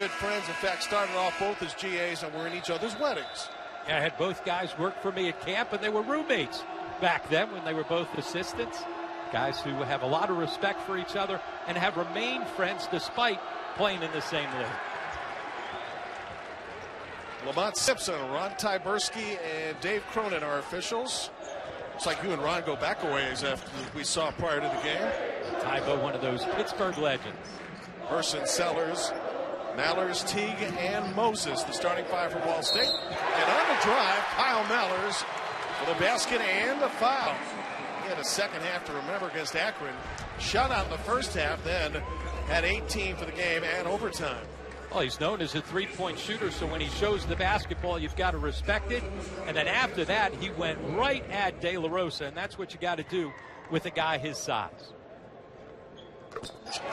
Good friends, in fact, started off both as GAs and were in each other's weddings. Yeah, I had both guys work for me at camp, and they were roommates back then when they were both assistants. Guys who have a lot of respect for each other and have remained friends despite playing in the same league. Lamont Simpson, Ron Tyberski, and Dave Cronin are officials. Looks like you and Ron go back a ways after we saw prior to the game. Tybo, one of those Pittsburgh legends. Person, Sellers, Mallers, Teague, and Moses, the starting five for Ball State. And on the drive, Kyle Mallers for the basket and the foul. He had a second half to remember against Akron. Shut out in the first half, then had 18 for the game and overtime. Well, he's known as a three-point shooter, so when he shows the basketball, you've got to respect it. And then after that, he went right at De La Rosa, and that's what you got to do with a guy his size.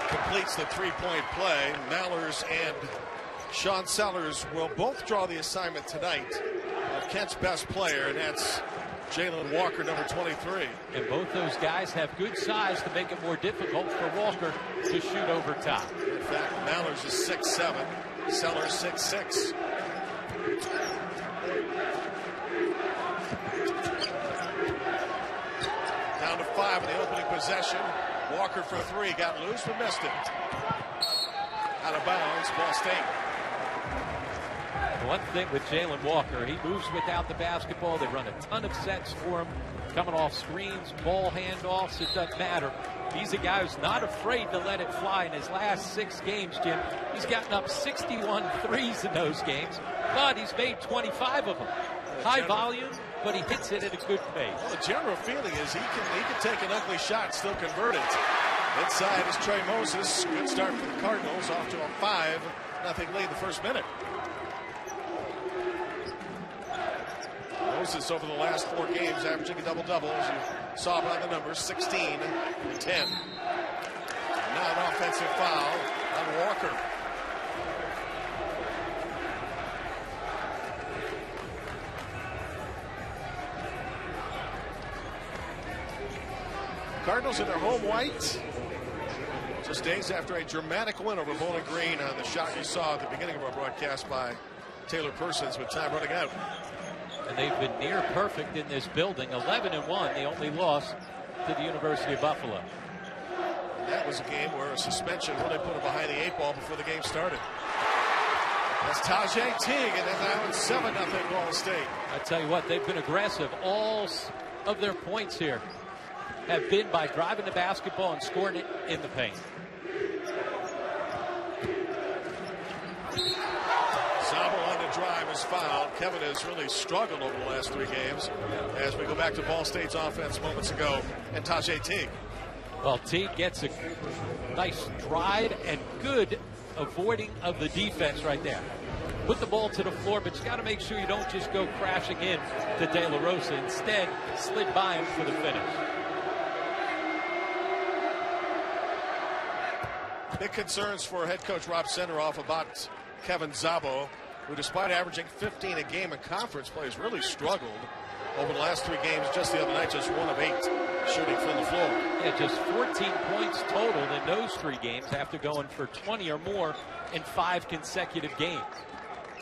Completes the three-point play. Mallers and Sean Sellers will both draw the assignment tonight of Kent's best player, and that's Jalen Walker, number 23. And both those guys have good size to make it more difficult for Walker to shoot over top. In fact, Mallers is 6'7", Sellers 6'6". Down to 5 in the opening possession. Walker for three, got loose but missed it. Out of bounds, Ball State. One thing with Jalen Walker, he moves without the basketball. They run a ton of sets for him, coming off screens, ball handoffs, it doesn't matter. He's a guy who's not afraid to let it fly. In his last 6 games, Jim, he's gotten up 61 threes in those games, but he's made 25 of them. High volume, but he hits it at a good pace. Well, the general feeling is he can take an ugly shot and still convert it. Inside is Trey Moses. Good start for the Cardinals, off to a 5-0 lead the first minute. Moses over the last 4 games averaging a double-double, as you saw by the numbers, 16 and 10. Now an offensive foul on Walker. Cardinals in their home white, just days after a dramatic win over Bowling Green on the shot you saw at the beginning of our broadcast by Taylor Persons with time running out. And they've been near perfect in this building. 11-1, the only loss to the University of Buffalo. And that was a game where a suspension really put them behind the 8 ball before the game started. That's Tajay Teague, and then now it's 7-0 Ball State. I tell you what, they've been aggressive. All of their points here have been by driving the basketball and scoring it in the paint. Zabo on the drive is fouled. Kevin has really struggled over the last 3 games as we go back to Ball State's offense moments ago and Tajay Teague. Well, Teague gets a nice drive and good avoiding of the defense right there. Put the ball to the floor, but you got to make sure you don't just go crashing in to De La Rosa. Instead, slid by him for the finish. Big concerns for head coach Rob Senderoff about Kevin Zabo, who despite averaging 15 a game in conference play has really struggled over the last 3 games. Just the other night, just 1 of 8 shooting from the floor. Yeah, just 14 points total in those 3 games after going for 20 or more in 5 consecutive games.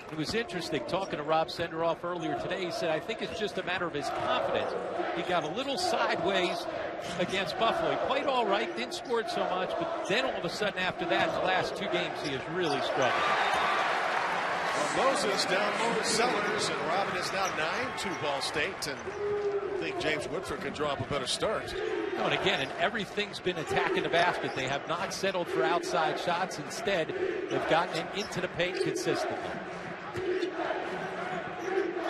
It was interesting talking to Rob Senderoff earlier today. He said, I think it's just a matter of his confidence. He got a little sideways against Buffalo. He played all right, didn't score so much, but then all of a sudden after that, the last 2 games, he has really struggled. Well, Moses down low to Sellers, and Robin is now 9-2 Ball State, and I think James Woodford can draw up a better start. No, and again, and everything's been attacking the basket. They have not settled for outside shots. Instead, they've gotten it into the paint consistently.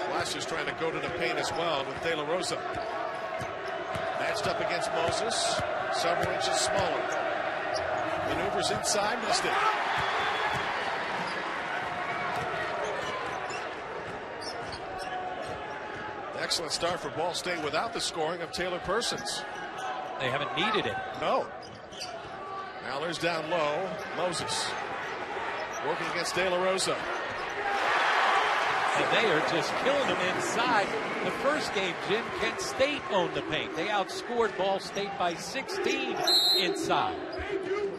Flash is trying to go to the paint as well with De La Rosa. Matched up against Moses, several inches smaller. Maneuvers inside, missed it. Excellent start for Ball State without the scoring of Taylor Persons. They haven't needed it. No. Mallers down low. Moses working against De La Rosa. And they are just killing them inside. The first game, Jim, Kent State owned the paint. They outscored Ball State by 16 inside.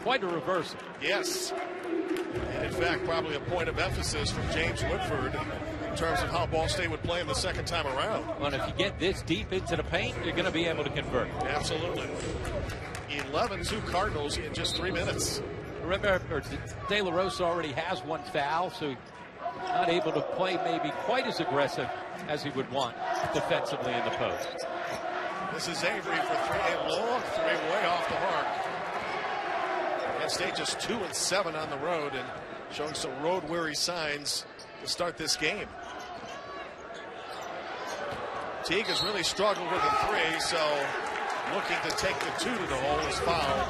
Quite a reversal. Yes. And in fact, probably a point of emphasis from James Woodford in terms of how Ball State would play him the second time around. Well, if you get this deep into the paint, you're going to be able to convert. Absolutely. 11-2 Cardinals in just 3 minutes. Remember, De La Rosa already has one foul, so not able to play maybe quite as aggressive as he would want defensively in the post. This is Avery for three, a long three way off the mark. Kent State just 2-7 on the road and showing some road-weary signs to start this game. Teague has really struggled with the three, so looking to take the two to the hole is fouled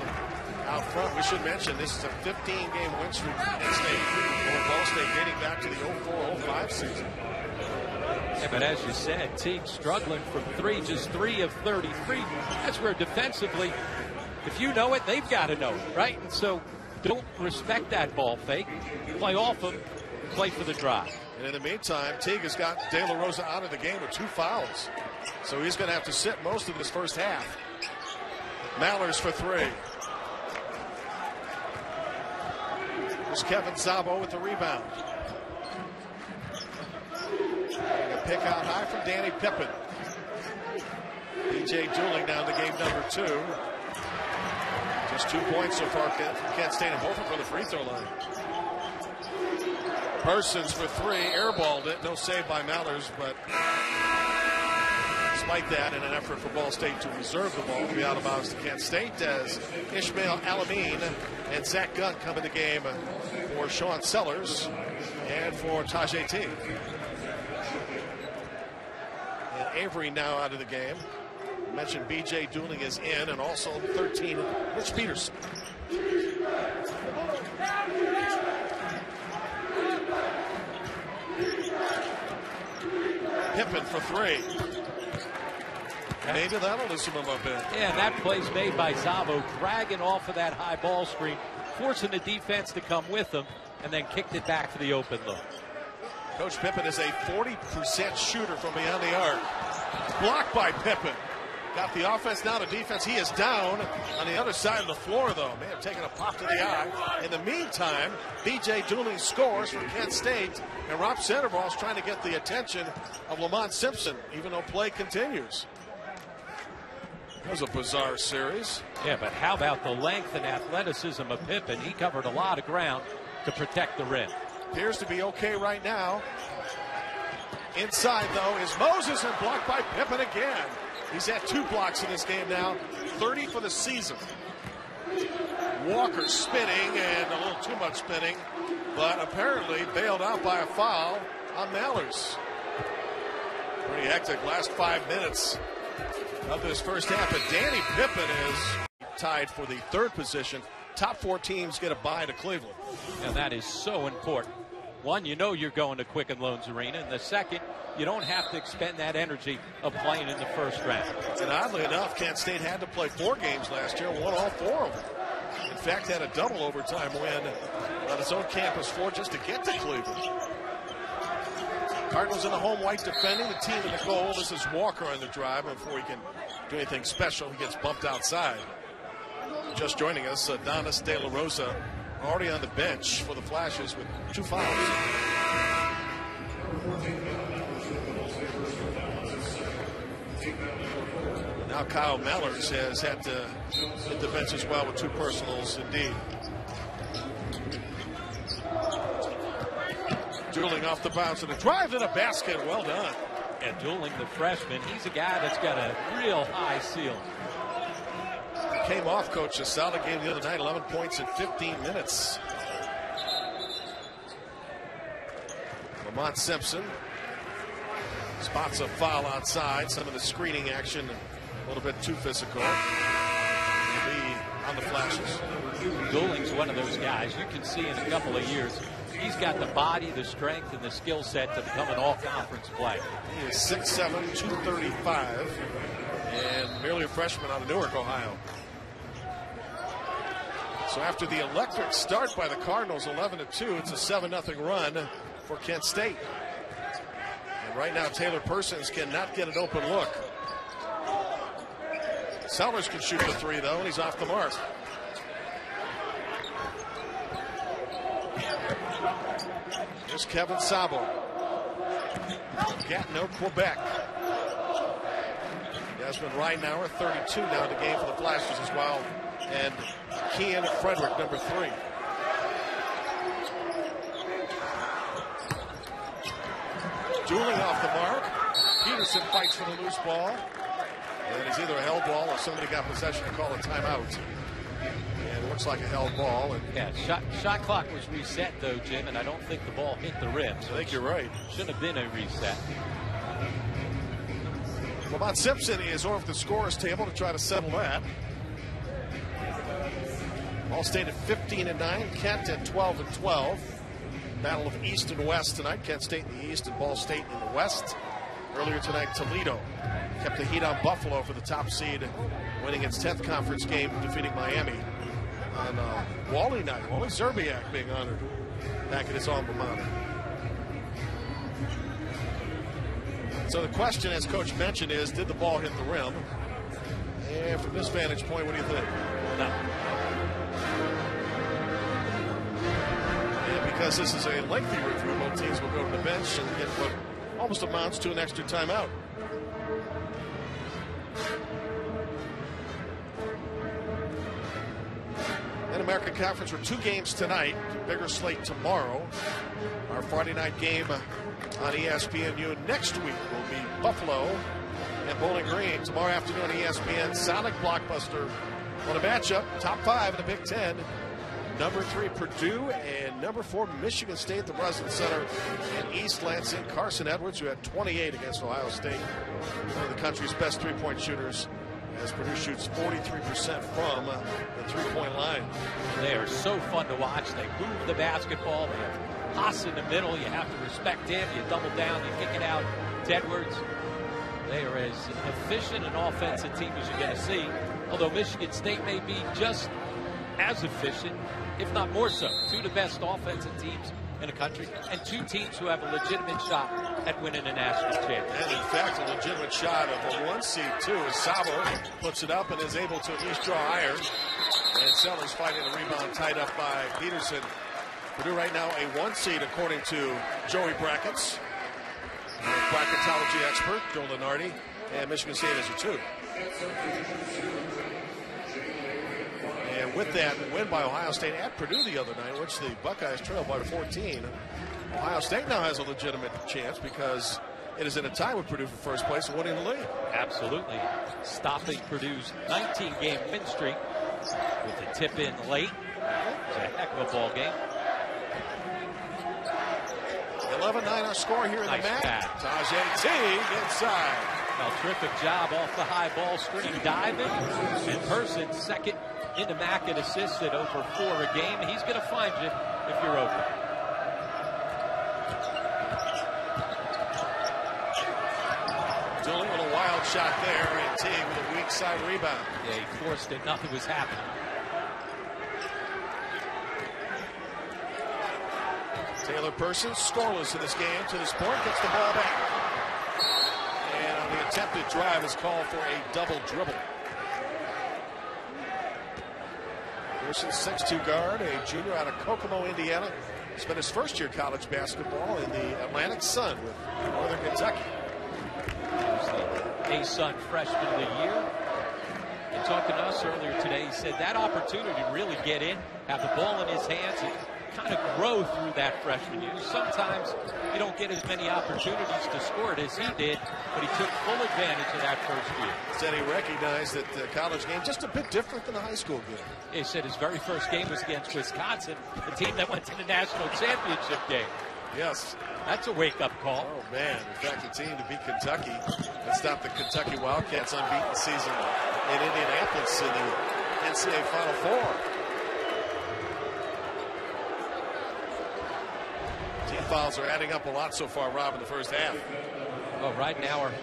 out front. We should mention this is a 15-game win streak for Kent State over Ball State dating back to the 04-05 season. Yeah, but as you said, Teague struggling from three, just 3 of 33. That's where defensively, if you know it, they've got to know it, right? And so don't respect that ball fake. Play off them, play for the drive. And in the meantime, Teague has got De La Rosa out of the game with 2 fouls. So he's going to have to sit most of this first half. Mallers for 3. There's Kevin Szabo with the rebound. And a pick out high from Danny Pippen. B.J. Dooling down to game number 2. Just 2 points so far from Kent State, and both are from the free throw line. Persons for 3, airballed it. No save by Mallers, but despite that, in an effort for Ball State to reserve the ball, be out of bounds to Kent State as Ishmael Alameen and Zach Gunn come in the game for Sean Sellers and for Tajay T. And Avery now out of the game. I mentioned B.J. Dooling is in, and also 13, Rich Peterson. Pippen for 3. Maybe that'll loosen him up in. Yeah, and that play's made by Szabo, dragging off of that high ball screen, forcing the defense to come with him, and then kicked it back for the open look. Coach Pippen is a 40% shooter from beyond the arc. Blocked by Pippen. Got the offense down to defense. He is down on the other side of the floor, though. May have taken a pop to the eye. In the meantime, B.J. Dooling scores for Kent State, and Rob Sandoval is trying to get the attention of Lamont Simpson, even though play continues. That was a bizarre series. Yeah, but how about the length and athleticism of Pippen? He covered a lot of ground to protect the rim. Appears to be okay right now. Inside, though, is Moses, and blocked by Pippen again. He's had 2 blocks in this game now, 30 for the season. Walker spinning, and a little too much spinning, but apparently bailed out by a foul on Mallers. Pretty hectic last 5 minutes of this first half, but Danny Pippen is tied for the 3rd position. Top 4 teams get a bye to Cleveland. And that is so important. One, you know you're going to Quicken Loans Arena, and the second, you don't have to expend that energy of playing in the first round. And oddly enough, Kent State had to play 4 games last year, won all 4 of them. In fact, had a double overtime win on its own campus floor just to get to Cleveland. Cardinals in the home white defending, the team in the goal. This is Walker on the drive. Before he can do anything special, he gets bumped outside. Just joining us, Adonis De La Rosa, already on the bench for the Flashes with 2 fouls. Now Kyle Mallers has had to hit the bench as well with 2 personals indeed. Dooling off the bounce and a drive and a basket. Well done. And Dooling, the freshman, he's a guy that's got a real high ceiling. Came off, coach, a solid game the other night, 11 points in 15 minutes. Lamont Simpson spots a foul outside. Some of the screening action, a little bit too physical. He'll be on the Flashes. Dooling's one of those guys you can see in a couple of years. He's got the body, the strength, and the skill set to become an all-conference player. He is 6'7", 235, and merely a freshman out of Newark, Ohio. So after the electric start by the Cardinals, 11-2, it's a 7-0 run for Kent State. And right now, Taylor Persons cannot get an open look. Sellers can shoot the 3, though, and he's off the mark. Here's Kevin Sabo. Gatineau, Quebec. Desmond Ridenauer, 32 now in the game for the Flashes as well. And Kean Frederick, number 3. Dueling off the mark. Peterson fights for the loose ball. And it's either a held ball or somebody got possession to call a timeout. And it looks like a held ball. And yeah, shot clock was reset though, Jim, and I don't think the ball hit the rim. So I think you're right. Shouldn't have been a reset. Lamont Simpson is off the scorer's table to try to settle that. Ball State at 15-9, Kent at 12-12. Battle of East and West tonight. Kent State in the East and Ball State in the West. Earlier tonight, Toledo kept the heat on Buffalo for the top seed, winning its 10th conference game, defeating Miami on Wally night. Wally Zerbiak being honored back at his alma mater. So the question, as Coach mentioned, is did the ball hit the rim? And from this vantage point, what do you think? No. And because this is a lengthy review, both teams will go to the bench and get what almost amounts to an extra timeout. In American Conference, we're 2 games tonight, bigger slate tomorrow. Our Friday night game on ESPNU next week will be Buffalo and Bowling Green. Tomorrow afternoon on ESPN, Sonic Blockbuster on a matchup, top 5 in the Big Ten. Number 3, Purdue, and number 4, Michigan State, the Breslin Center, and East Lansing. Carson Edwards, who had 28 against Ohio State, one of the country's best three-point shooters, as Purdue shoots 43% from the three-point line. They are so fun to watch. They move the basketball. They have Haas in the middle. You have to respect him. You double down. You kick it out to Edwards. They are as efficient an offensive team as you're going to see, although Michigan State may be just as efficient, if not more so. 2 of the best offensive teams in the country, and 2 teams who have a legitimate shot at winning a national championship. And in fact, a legitimate shot of a 1 seed too, as Sabo puts it up and is able to at least draw iron. And Sellers fighting the rebound, tied up by Peterson. Purdue right now a 1 seed according to Joey Brackets, bracketology expert Joe Lenardi, and Michigan State is a 2. And with that win by Ohio State at Purdue the other night, which the Buckeyes trailed by 14, Ohio State now has a legitimate chance because it is in a tie with Purdue for first place and winning the league. Absolutely. Stopping Purdue's 19-game win streak with a tip in late. It's a heck of a ball game. 11-9 our score here in nice the match. Tajay Teague inside. Well, terrific job off the high ball screen diving. And Person second in the MAC at assists at over 4 a game. He's going to find you if you're open. Dooley with a wild shot there, and Teague with a weak side rebound. Yeah, he forced it. Nothing was happening. Taylor Person scoreless in this game to this point, gets the ball back. And on the attempted drive is called for a double dribble. Person, 6'2" guard, a junior out of Kokomo, Indiana. Spent his first year college basketball in the Atlantic Sun with Northern Kentucky. He was the A-Sun freshman of the year. And talking to us earlier today, he said that opportunity to really get in, have the ball in his hands, and kind of grow through that freshman year. Sometimes you don't get as many opportunities to score it as he did, but he took full advantage of that first year. Said he recognized that the college game just a bit different than the high school game. He said his very first game was against Wisconsin, the team that went to the national championship game. Yes. That's a wake-up call. Oh, man. In fact, the team to beat Kentucky and stop the Kentucky Wildcats' unbeaten season in Indianapolis in the NCAA Final Four. Team fouls are adding up a lot so far, Rob, in the first half. Well, right now we're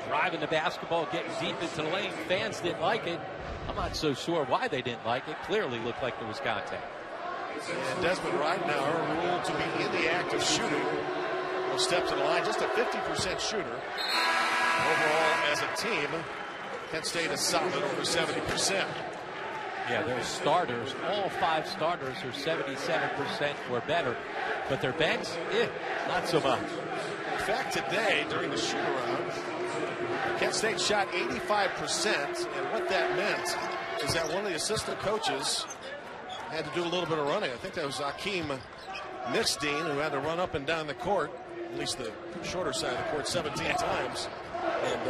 driving the basketball, getting deep into the lane. Fans didn't like it. I'm not so sure why they didn't like it. Clearly looked like there was contact. And Desmond Ridenauer ruled to be in the act of shooting. Will step to the line, just a 50% shooter. Overall, as a team, Kent State is solid, over 70%. Yeah, their starters, all 5 starters are 77% or better, but their bench, not so much. In fact, today, during the shoot-around, Kent State shot 85%, and what that meant is that one of the assistant coaches had to do a little bit of running. I think that was Akeem Nixdean, who had to run up and down the court, at least the shorter side of the court, 17 times. And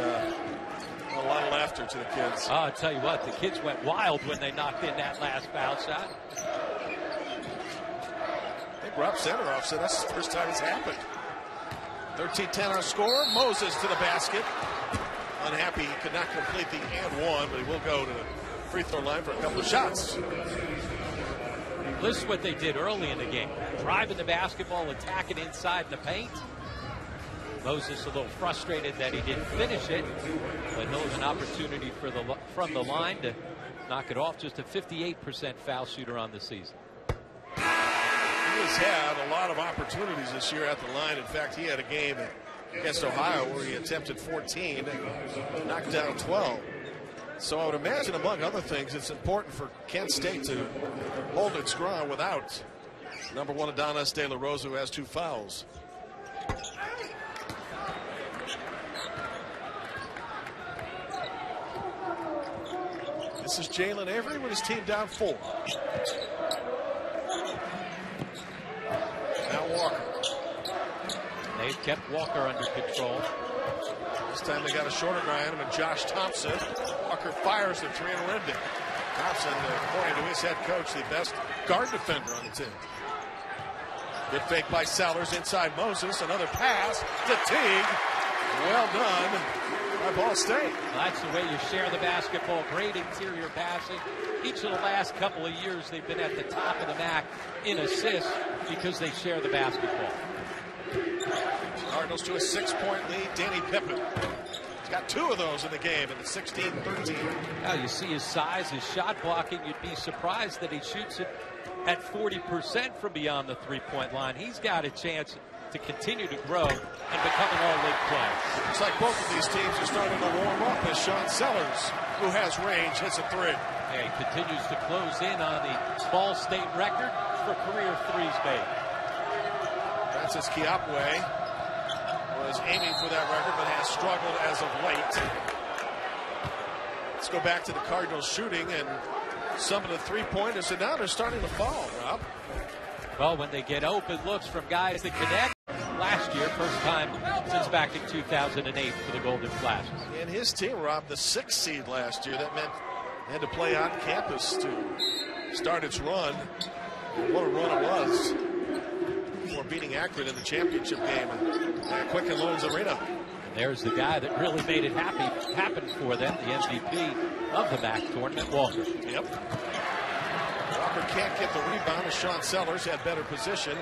a lot of laughter to the kids. I'll tell you what, the kids went wild when they knocked in that last foul shot. I think Rob Senderoff said that's the first time it's happened. 13-10 our score. Moses to the basket. Unhappy he could not complete the and one, but he will go to the free throw line for a couple of shots. This is what they did early in the game. Driving the basketball, attacking inside the paint. Moses a little frustrated that he didn't finish it, but he'll have an opportunity from the line to knock it off. Just a 58% foul shooter on the season. He has had a lot of opportunities this year at the line. In fact, he had a game against Ohio where he attempted 14 and knocked down 12. So I would imagine, among other things, it's important for Kent State to hold its ground without number 1 Adonis De La Rosa, who has 2 fouls. This is Jalen Avery with his team down 4. Now Walker. They've kept Walker under control. This time they got a shorter guy on him, and Josh Thompson. Walker fires the 3 and rimmed it. Thompson, according to his head coach, the best guard defender on the team. Good fake by Sellers inside Moses. Another pass to Teague. Well done by Ball State. That's the way you share the basketball. Great interior passing. Each of the last couple of years, they've been at the top of the MAC in assists because they share the basketball. Cardinals to a 6-point lead. Danny Pippen. He's got 2 of those in the game in the 16-13. Now you see his size, his shot blocking. You'd be surprised that he shoots it at 40% from beyond the 3-point line. He's got a chance to continue to grow and become an all-league player. Looks like both of these teams are starting to warm up as Sean Sellers, who has range, hits a 3. Yeah, he continues to close in on the Ball State record for career threes made. Francis Kiapwe was aiming for that record, but has struggled as of late. Let's go back to the Cardinals shooting, and some of the 3-pointers, and now they're starting to fall, Rob. Well, when they get open looks from guys that connect. Last year, first time since back in 2008 for the Golden Flashes. And his team, Rob, the 6th seed last year. That meant they had to play on campus to start its run. And what a run it was for beating Akron in the championship game at Quicken Loans Arena. And there's the guy that really made it happen for them, the MVP of the MAC tournament, Walker. Yep. Walker can't get the rebound as Sean Sellers had better position.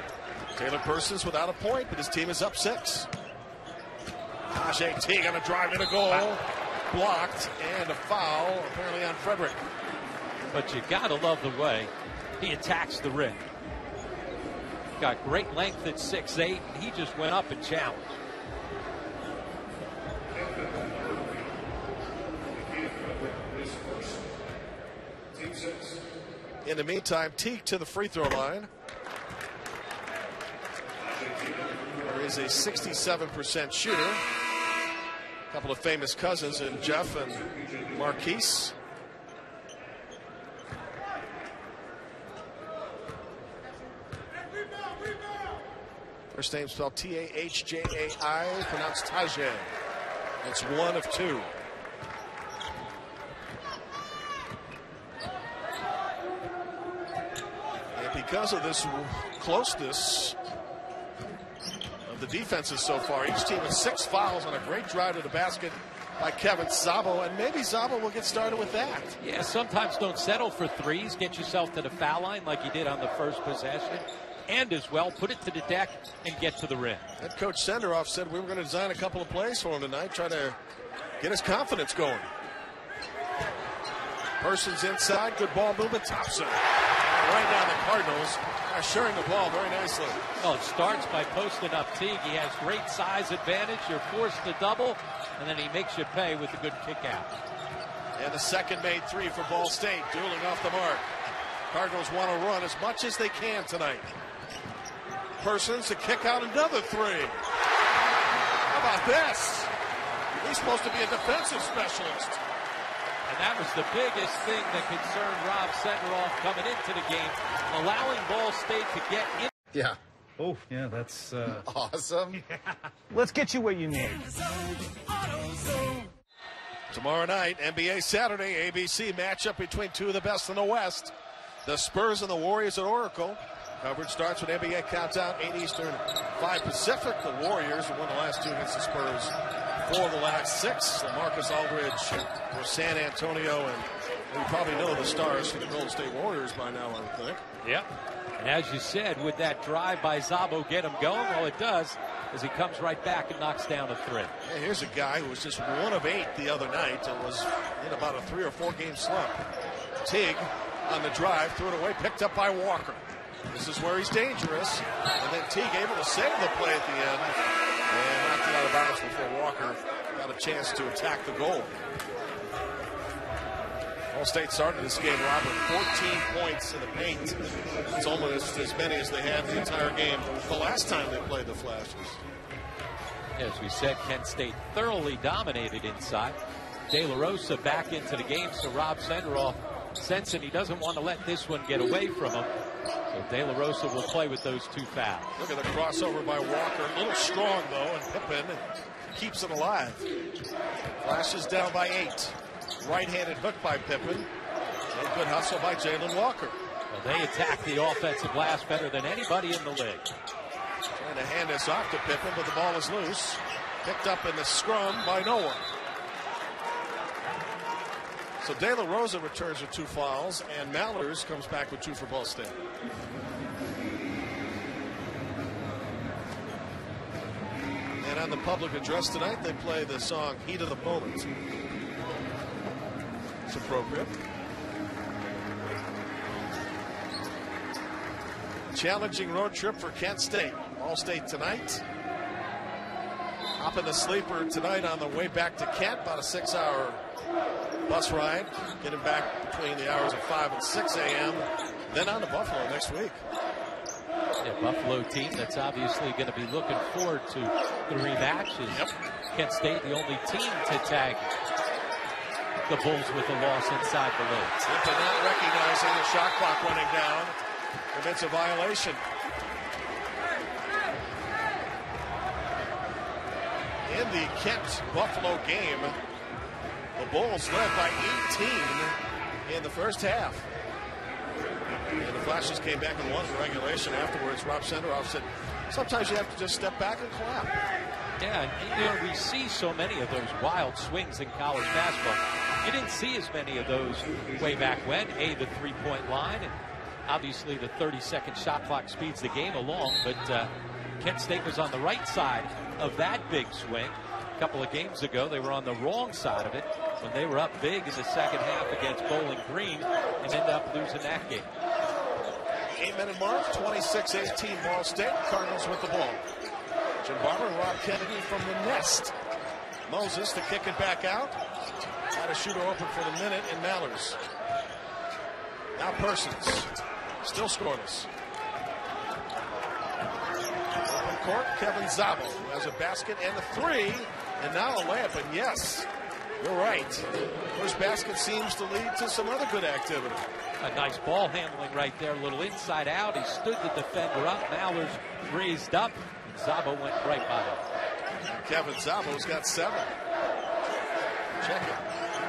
Taylor Persons without a point, but his team is up 6. Tajay Teague on a drive in a goal. Blocked, and a foul apparently on Frederick. But you gotta love the way he attacks the rim. Got great length at 6'8", and he just went up and challenged. In the meantime, Teague to the free throw line. There is a 67% shooter. A couple of famous cousins in Jeff and Marquise. First name spelled T-A-H-J-A-I, pronounced Tajay. It's 1 of 2. And because of this closeness of the defenses so far, each team has 6 fouls on a great drive to the basket by Kevin Szabo, and maybe Szabo will get started with that. Yeah, sometimes don't settle for threes. Get yourself to the foul line like he did on the first possession. And as well, put it to the deck and get to the rim. Head coach Senderoff said we were going to design a couple of plays for him tonight, try to get his confidence going. Persons inside, good ball movement. Thompson right down the Cardinals, sharing the ball very nicely. Well, it starts by posting up Teague. He has great size advantage. You're forced to double, and then he makes you pay with a good kick out. And the second made three for Ball State. Dueling off the mark. Cardinals want to run as much as they can tonight. Persons to kick out another three. How about this? He's supposed to be a defensive specialist. And that was the biggest thing that concerned Rob Senderoff coming into the game, allowing Ball State to get in. Yeah. Oh, yeah, that's Awesome. Let's get you what you need. Tomorrow night, NBA Saturday, ABC matchup between two of the best in the West. The Spurs and the Warriors at Oracle. Coverage starts with NBA Countdown, 8 Eastern, 5 Pacific. The Warriors have won the last two against the Spurs, 4 of the last 6. LaMarcus Aldridge for San Antonio, and we probably know the stars for the Golden State Warriors by now, I would think. Yep. And as you said, would that drive by Szabo get him going? Well, it does, as he comes right back and knocks down a three. Yeah, here's a guy who was just 1 of 8 the other night and was in about a 3 or 4 game slump. Teague on the drive, threw it away, picked up by Walker. This is where he's dangerous. And then Teague able to save the play at the end and knocked it out of bounds before Walker got a chance to attack the goal. Ball State started this game, Robert, 14 points in the paint. It's almost as many as they had the entire game the last time they played the Flashes. As we said, Kent State thoroughly dominated inside. De La Rosa back into the game, so Rob Senderoff sensing he doesn't want to let this one get away from him. So De La Rosa will play with those 2 fouls. Look at the crossover by Walker. A little strong, though, and Pippen keeps it alive. Flashes down by 8. Right-handed hook by Pippen. A good hustle by Jalen Walker. Well, they attack the offensive glass better than anybody in the league. Trying to hand this off to Pippen, but the ball is loose. Picked up in the scrum by no one. So De La Rosa returns with 2 fouls, and Mallers comes back with 2 for Ball State. And on the public address tonight, they play the song Heat of the Moment. It's appropriate. Challenging road trip for Kent State. Ball State tonight. Hopping the sleeper tonight on the way back to Kent, about a 6-hour bus ride. Getting back between the hours of 5 and 6 a.m. Then on to Buffalo next week. Yeah, Buffalo team that's obviously going to be looking forward to the rematches. Yep. Kent State, the only team to tag the Bulls with a loss inside the league. Simply not recognizing the shot clock running down. Commits a violation. In the Kent-Buffalo game, the Bulls led by 18 in the first half. And the Flashes came back and won in regulation afterwards. Rob Senderoff said, sometimes you have to just step back and clap. Yeah, and we see so many of those wild swings in college basketball. You didn't see as many of those way back when. The three-point line, and obviously the 30-second shot clock speeds the game along, but Kent State was on the right side of that big swing. A couple of games ago, they were on the wrong side of it when they were up big in the second half against Bowling Green and ended up losing that game. 8-minute mark, 26-18 Ball State. Cardinals with the ball. Jim Barber and Rob Kennedy from the nest. Moses to kick it back out. Had a shooter open for the minute in Mallers. Now Persons. Still scoreless. Open court, Kevin Szabo, who has a basket and a 3. And now a layup. And yes, you're right. First basket seems to lead to some other good activity. A nice ball handling right there. A little inside out. He stood the defender up. Mallers raised up. Szabo went right by him. Kevin Szabo's got 7. Check it.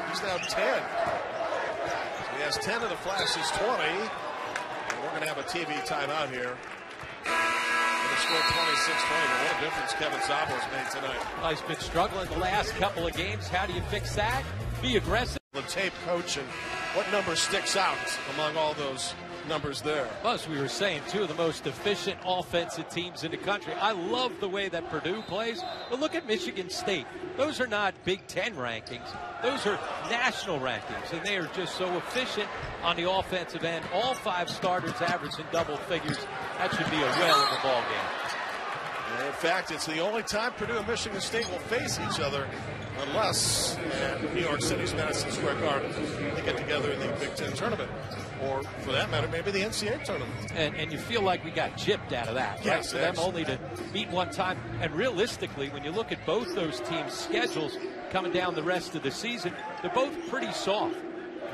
He's now 10. So he has 10 of the Flashes, 20. And we're going to have a TV timeout here. And the score 26-20. But what a difference Kevin Szabo's made tonight. Well, he's been struggling the last couple of games. How do you fix that? Be aggressive. The tape coach, and what number sticks out among all those numbers there? Plus, we were saying, 2 of the most efficient offensive teams in the country. I love the way that Purdue plays, but look at Michigan State. Those are not Big Ten rankings. Those are national rankings, and they are just so efficient on the offensive end. All 5 starters averaging double figures. That should be a whale of a ball game. And fact, it's the only time Purdue and Michigan State will face each other unless at New York City's Madison Square Garden they get together in the Big Ten tournament. Or, for that matter, maybe the NCAA tournament. And you feel like we got gypped out of that, right? Yes, For them only to meet one time. And realistically, when you look at both those teams' schedules coming down the rest of the season, they're both pretty soft.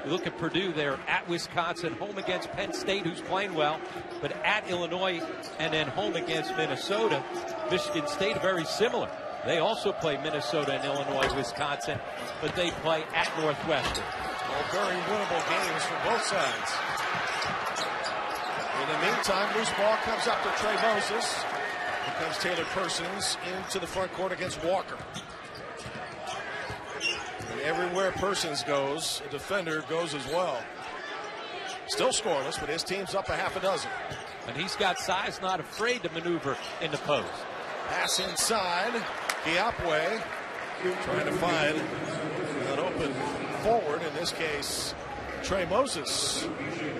You look at Purdue, they're at Wisconsin, home against Penn State, who's playing well, but at Illinois, and then home against Minnesota. Michigan State, very similar. They also play Minnesota and Illinois, Wisconsin, but they play at Northwestern. All very winnable games for both sides. In the meantime, loose ball comes up to Trey Moses. Here comes Taylor Persons into the front court against Walker. And everywhere Persons goes, a defender goes as well. Still scoreless, but his team's up a half a dozen. And he's got size, not afraid to maneuver in the post. Pass inside. Kiapwe trying to find an open forward, in this case, Trey Moses.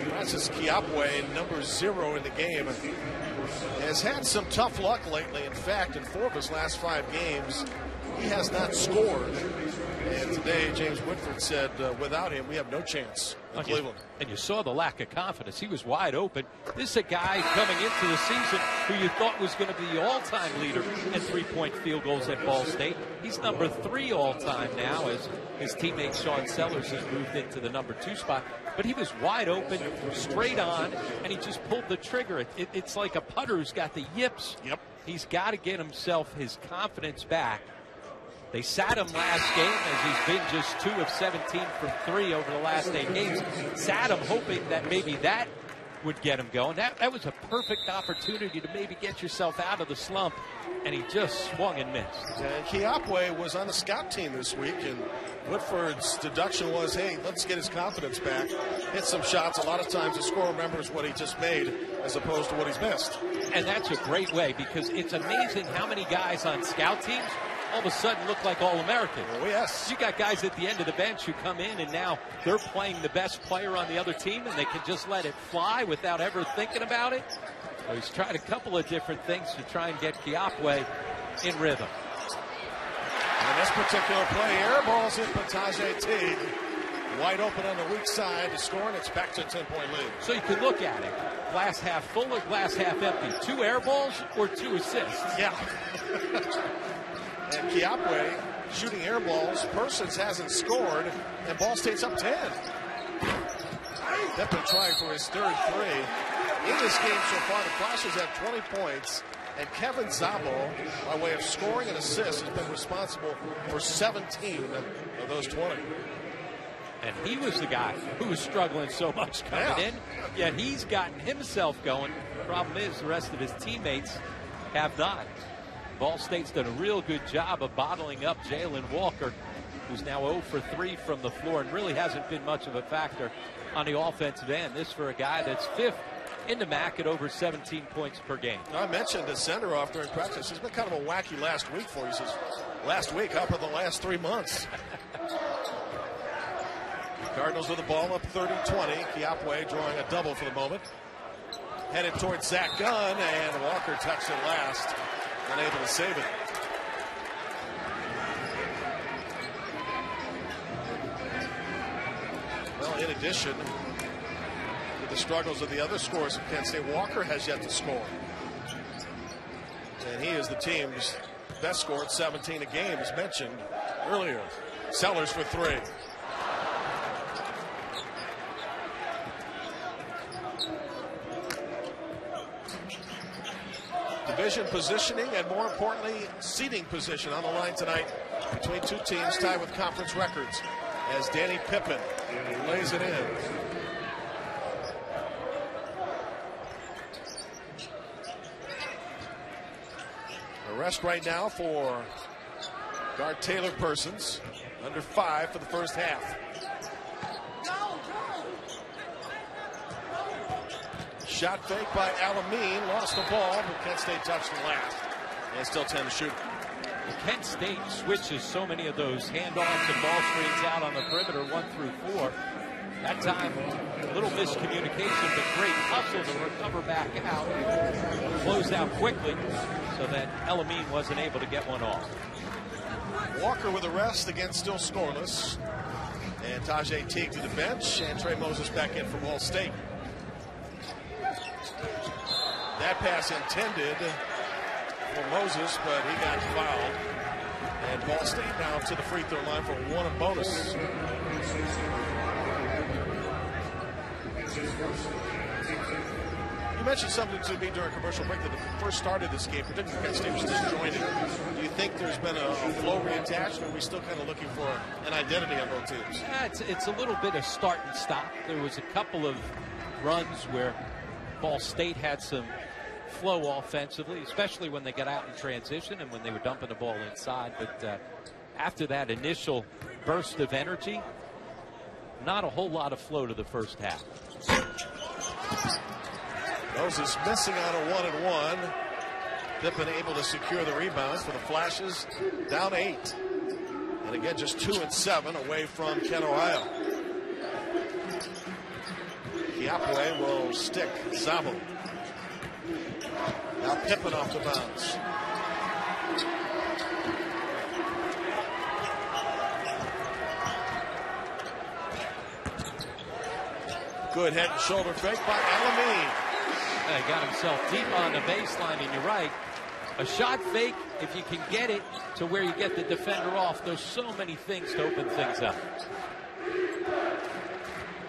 Francis Kiapwe, number 0 in the game, has had some tough luck lately. In fact, in 4 of his last 5 games, he has not scored. And today, James Whitford said, without him, we have no chance in Cleveland. And you saw the lack of confidence. He was wide open. This is a guy coming into the season who you thought was going to be the all-time leader in three-point field goals at Ball State. He's number 3 all-time now, as his teammate Sean Sellers has moved into the number 2 spot. But he was wide open, straight on, and he just pulled the trigger. It's like a putter who's got the yips. Yep. He's got to get himself his confidence back. They sat him last game, as he's been just 2 of 17 from 3 over the last 8 games. Sat him hoping that maybe that would get him going. That was a perfect opportunity to maybe get yourself out of the slump, and he just swung and missed. And Kiapwe was on the scout team this week, and Whitford's deduction was, hey, let's get his confidence back. Hit some shots. A lot of times the scorer remembers what he just made as opposed to what he's missed. And that's a great way, because it's amazing how many guys on scout teams all of a sudden look like All-Americans. Oh, yes. You got guys at the end of the bench who come in, and now they're playing the best player on the other team, and they can just let it fly without ever thinking about it. So he's tried a couple of different things to try and get Kiapwe in rhythm. And this particular play, air balls in Patage Teague. Wide open on the weak side to score, and it's back to a 10-point lead. So you can look at it. Glass half full or glass half empty. 2 air balls or 2 assists? Yeah. And Kiapwe shooting air balls. Persons hasn't scored, and Ball State's up 10. Deppen trying for his third 3. In this game so far, the Flashers have 20 points, and Kevin Szabo, by way of scoring and assists, has been responsible for 17 of those 20. And he was the guy who was struggling so much coming in, yet he's gotten himself going. Problem is, the rest of his teammates have not. Ball State's done a real good job of bottling up Jalen Walker, who's now 0 for 3 from the floor and really hasn't been much of a factor on the offensive end. This for a guy that's 5th in the MAC at over 17 points per game. I mentioned the send-off during practice. It's been kind of a wacky last week for you. Says last week, up for the last 3 months. Cardinals with the ball up 30-20. Kiapwe drawing a double for the moment. Headed towards Zach Gunn, and Walker touched it last. Unable to save it. Well, in addition to the struggles of the other scorers of Kent State, Walker has yet to score. And he is the team's best scorer at 17 a game, as mentioned earlier. Sellers for 3. Division positioning and, more importantly, seeding position on the line tonight between 2 teams tied with conference records as Danny Pippen lays it in. Arrest right now for guard Taylor Persons, under 5 for the first half. Shot fake by Alameen, lost the ball, but Kent State touched it last. And still 10 to shoot. Kent State switches so many of those handoffs and ball screens out on the perimeter 1 through 4. That time, a little miscommunication, but great hustle to recover back out. Closed out quickly so that Elamine wasn't able to get one off. Walker with a rest, again still scoreless. And Tajay Teague to the bench, and Trey Moses back in from Ball State. That pass intended for Moses, but he got fouled. And Ball State now to the free throw line for one and bonus. You mentioned something to me during commercial break that the first start of this game, particularly Penn State was disjointed. Do you think there's been a flow reattached, or are we still kind of looking for an identity on both teams? Yeah, it's a little bit of start and stop. There was a couple of runs where Ball State had some flow offensively, especially when they got out in transition and when they were dumping the ball inside. But after that initial burst of energy, not a whole lot of flow to the first half. Moses missing on a 1-and-1. Pippen able to secure the rebounds for the Flashes. Down 8. And again, just 2 and 7 away from Kent, Ohio. Kiapwe will stick Zabo. Now Pippen off the bounce. Good head and shoulder fake by Elamine. He got himself deep on the baseline, and you're right. A shot fake, if you can get it to where you get the defender off, there's so many things to open things up.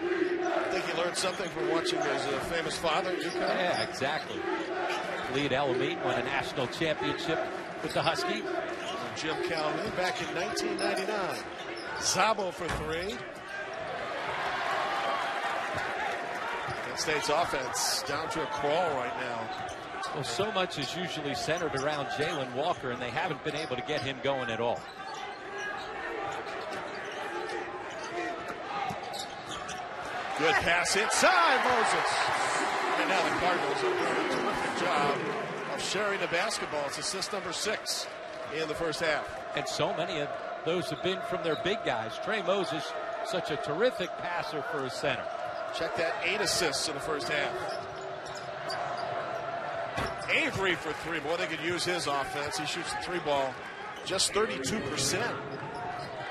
I think he learned something from watching his famous father at UConn. Yeah, exactly. Lead Elamine won a national championship with the Huskies. Jim Calhoun back in 1999. Zabo for 3. Penn State's offense down to a crawl right now. Well, so much is usually centered around Jalen Walker, and they haven't been able to get him going at all. Good pass inside Moses. And now the Cardinals are doing a terrific job of sharing the basketball. It's assist number 6 in the first half. And so many of those have been from their big guys. Trey Moses, such a terrific passer for a center. Check that, 8 assists in the first half. Avery for 3. Boy, they could use his offense. He shoots the 3-ball just 32%.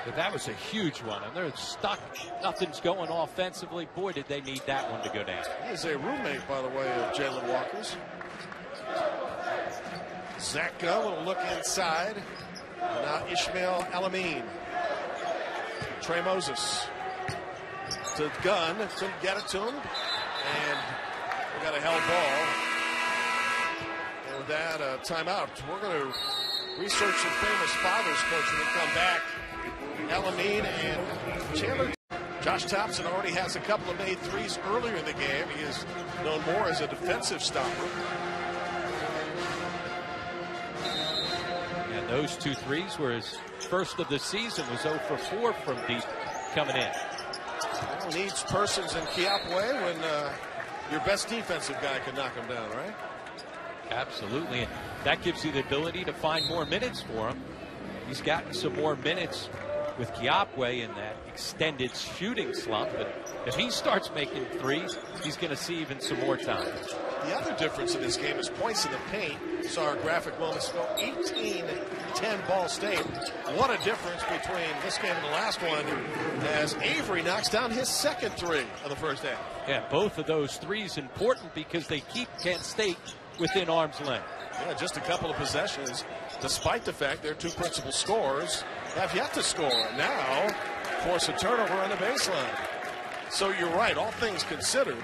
But that was a huge one, and they're stuck. Nothing's going offensively. Boy, did they need that one to go down. He is a roommate, by the way, of Jalen Walker's. Zach Gunn will look inside. Now Ishmael Elamine. Trey Moses to Gunn. Couldn't get it to him. And we got a held ball. And with that, timeout. We're going to research some famous fathers coach when we come back. Elamine and Chandler. Josh Thompson already has a couple of made threes earlier in the game. He is known more as a defensive stopper. And those 2 threes were his first of the season. Was 0 for 4 from deep coming in. Well, needs persons in Kiapwe when your best defensive guy can knock him down, right? Absolutely. And that gives you the ability to find more minutes for him. He's gotten some more minutes with Kiapwe in that extended shooting slump. But if he starts making threes, he's going to see even some more time. The other difference in this game is points in the paint. Saw our graphic moments ago, 18-10 Ball State. What a difference between this game and the last one as Avery knocks down his second 3 of the first half. Yeah, both of those threes important because they keep Kent State within arm's length. Yeah, just a couple of possessions, despite the fact their 2 principal scorers have yet to score. Now, force a turnover on the baseline. So you're right, all things considered,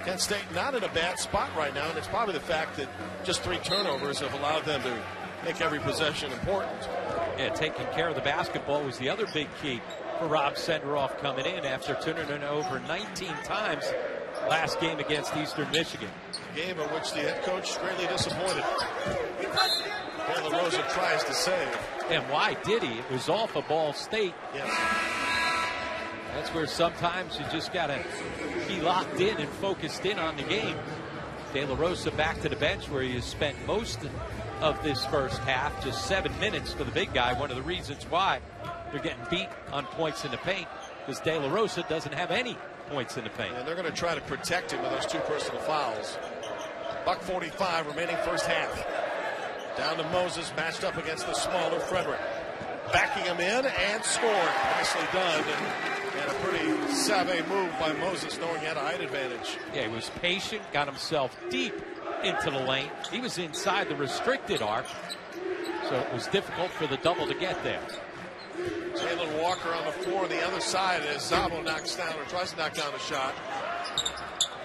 Kent State not in a bad spot right now, and it's probably the fact that just 3 turnovers have allowed them to make every possession important. Yeah, taking care of the basketball was the other big key for Rob Senderoff coming in after turning it over 19 times last game against Eastern Michigan. A game in which the head coach greatly disappointed. De La Rosa tries to save. And why did he? It was off of Ball State. Yes. That's where sometimes you just got to be locked in and focused in on the game. De La Rosa back to the bench where he has spent most of this first half, just 7 minutes for the big guy. One of the reasons why they're getting beat on points in the paint because De La Rosa doesn't have any points in the paint. And they're going to try to protect him with those 2 personal fouls. $1:45 remaining first half. Down to Moses, matched up against the smaller Frederick. Backing him in and scored. Nicely done. And a pretty savvy move by Moses, knowing he had a height advantage. Yeah, he was patient, got himself deep into the lane. He was inside the restricted arc, so it was difficult for the double to get there. Jalen Walker on the floor on the other side as Zabo knocks down or tries to knock down a shot.